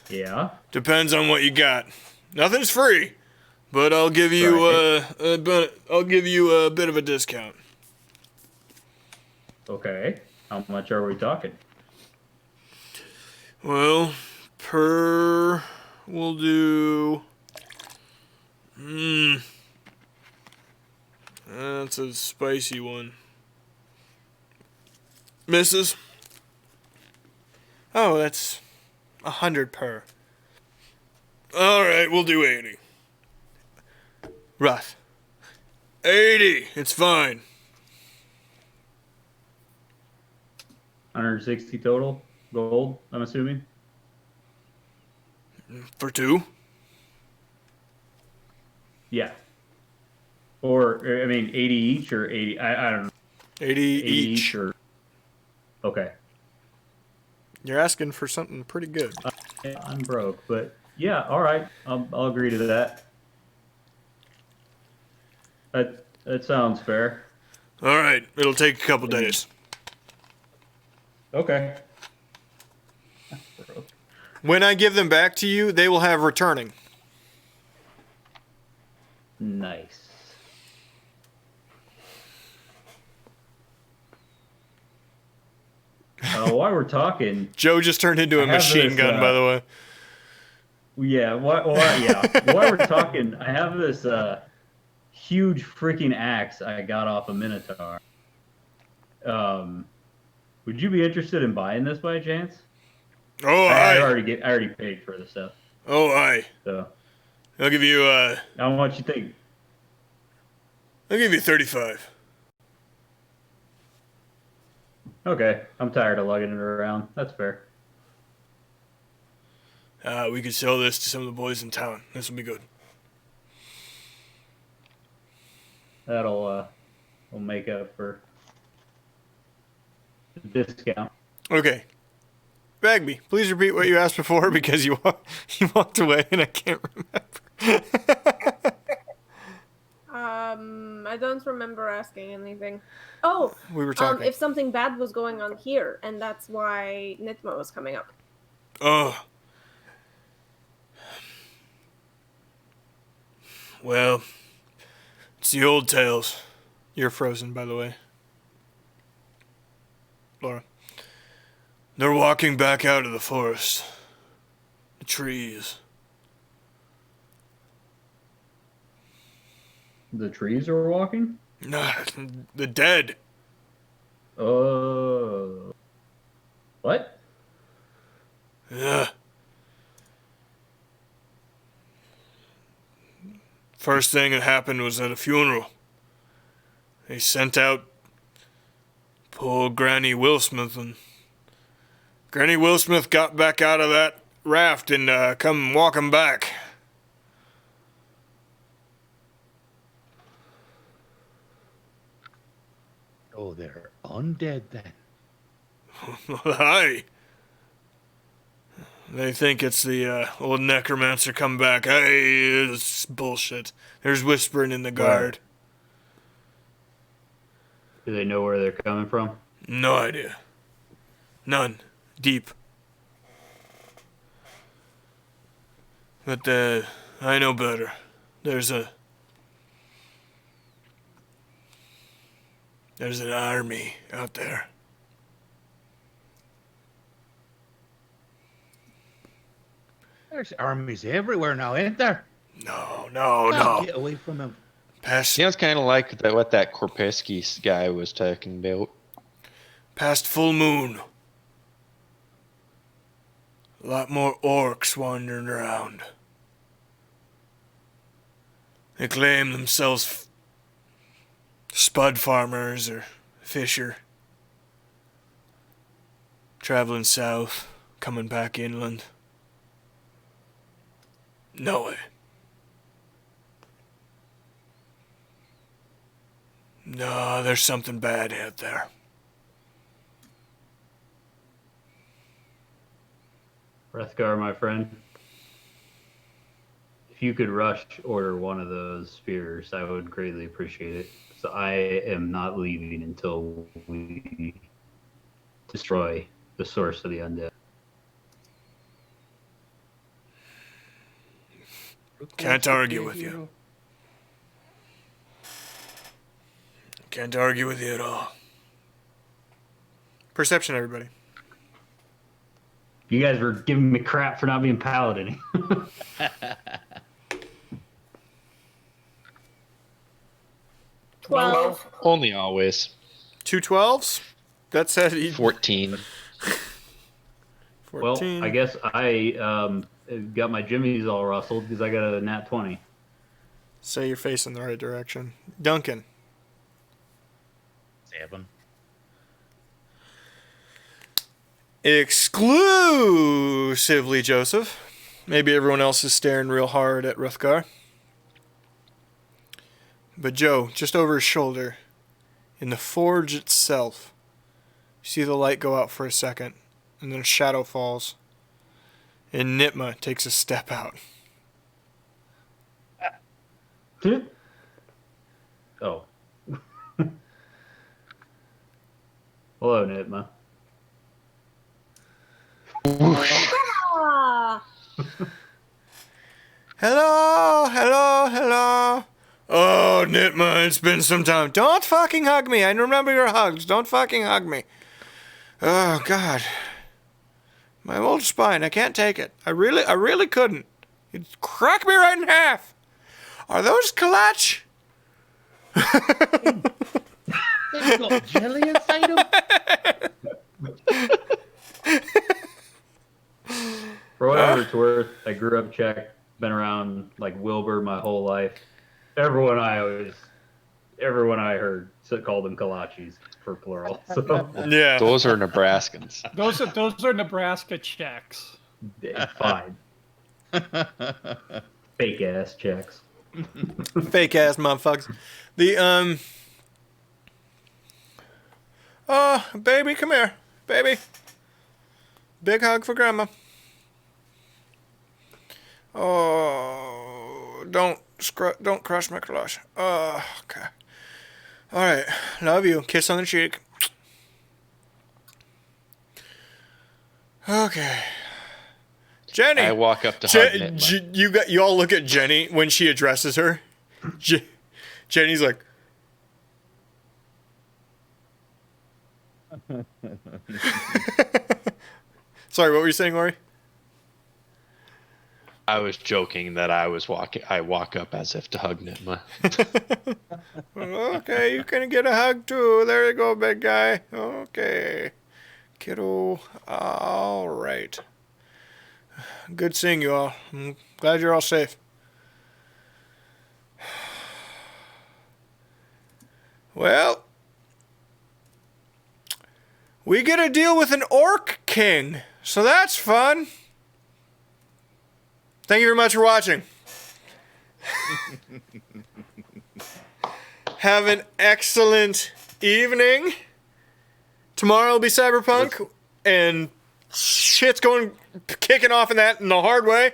Yeah. Depends on what you got. Nothing's free, but I'll give you I'll give you a bit of a discount. Okay. How much are we talking? Well, we'll do. That's a spicy one. Misses. Oh, that's 100 per. All right, we'll do 80. Rough. 80. It's fine. 160 total gold, I'm assuming. For two. Yeah. Or I mean, 80 each or 80. I don't know. 80 each. or. Okay. You're asking for something pretty good. Yeah, I'm broke, but yeah, all right. I'll agree to that. That sounds fair. All right, it'll take a couple days. Okay. When I give them back to you, they will have returning. Nice. While we're talking, Joe just turned into a I have machine this, gun, by the way. yeah. While we're talking, I have this huge freaking axe I got off a Minotaur. Would you be interested in buying this by chance? Oh, I aye. already paid for the stuff. Oh, aye. So I'll give you how much you think? 35. Okay, I'm tired of lugging it around. That's fair. We could sell this to some of the boys in town. This will be good. That'll will make up for the discount. Okay. Bagby, please repeat what you asked before because you walked away and I can't remember. I don't remember asking anything. Oh, We were talking. if something bad was going on here, and that's why Nitma was coming up. Oh. Well, it's the old tales. You're frozen, by the way. Laura. They're walking back out of the forest. The trees. The trees are walking? Nah, the dead. Oh. What? Yeah. First thing that happened was at a funeral. They sent out poor Granny Willsmith, and Granny Willsmith got back out of that raft and come walking back. Oh, they're undead then. Hi. They think it's the old necromancer come back. Hey, it's bullshit. There's whispering in the guard. Do they know where they're coming from? No idea. None. Deep. But I know better. There's an army out there. There's armies everywhere now, ain't there? No. Get away from him. Past Sounds kind of like what that Korpeski guy was talking about. past full moon. A lot more orcs wandering around. They claim themselves spud farmers or fisher. Traveling south, coming back inland. No way. No, there's something bad out there. Rethgar, my friend, if you could rush order one of those spears, I would greatly appreciate it. So I am not leaving until we destroy the source of the undead. Can't argue with you. Can't argue with you at all. Perception, everybody. You guys were giving me crap for not being paladin. 12. Only always. 2 12s? That said, 14. 14. Well, I guess I got my jimmies all rustled because I got a nat 20. Say you're facing the right direction. Duncan. 7. Exclusively Joseph. Maybe everyone else is staring real hard at Ruthgar. But Joe, just over his shoulder, in the forge itself, you see the light go out for a second, and then a shadow falls. And Nitma takes a step out. Oh. Hello, Nitma. Ah, Hello. Oh, Nitma, it's been some time. Don't fucking hug me. I remember your hugs. Don't fucking hug me. Oh, God. My old spine, I can't take it. I really couldn't. You'd crack me right in half. Are those kalach? They've got jelly inside them. For whatever it's worth, I grew up Czech, been around like Wilbur my whole life. Everyone I heard called them kolaches for plural. So Yeah. Those are Nebraskans. Those are Nebraska Czechs. fine. Fake ass Czechs. Fake ass motherfuckers. Baby, come here. Baby. Big hug for grandma. Oh, don't crush my crush. Oh, okay. All right, love you. Kiss on the cheek. Okay. Jenny. I walk up to hug Nitma. You all look at Jenny when she addresses her. Jenny's like. Sorry, what were you saying, Ori? I was joking that I walk up as if to hug Nitma. Okay, you can get a hug too. There you go, big guy. Okay. Kiddo. All right. Good seeing you all. I'm glad you're all safe. Well, we get to deal with an orc king, so that's fun. Thank you very much for watching. Have an excellent evening. Tomorrow will be Cyberpunk, and shit's kicking off in the hard way.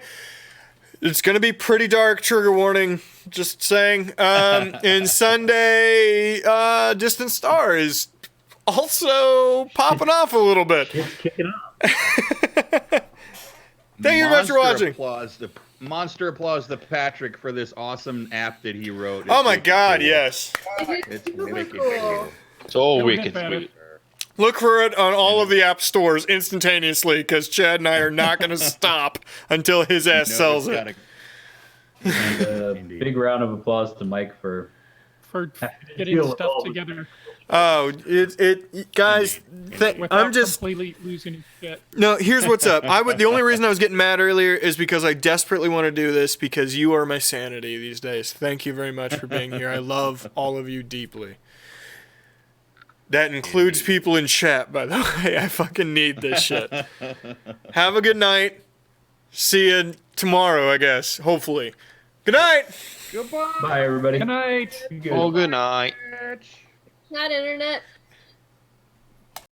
It's going to be pretty dark, trigger warning, just saying. And Sunday, Distant Star is also popping off a little bit. It's kicking off. Thank you very much for watching. Monster applause to Patrick for this awesome app that he wrote. Oh my God, yes. It's wicked cool. So That wicked better. sweet. Look for it on all of the app stores instantaneously, because Chad and I are not going to stop until his ass sells it. And Indeed. big round of applause to Mike for getting deal with stuff all the- together Oh, guys, without I'm just completely losing his shit. no. Here's what's up. The only reason I was getting mad earlier is because I desperately want to do this because you are my sanity these days. Thank you very much for being here. I love all of you deeply. That includes people in chat, by the way. I fucking need this shit. Have a good night. See you tomorrow, I guess. Hopefully. Good night. Goodbye. Bye, everybody. Good night. Oh, good night. Not internet.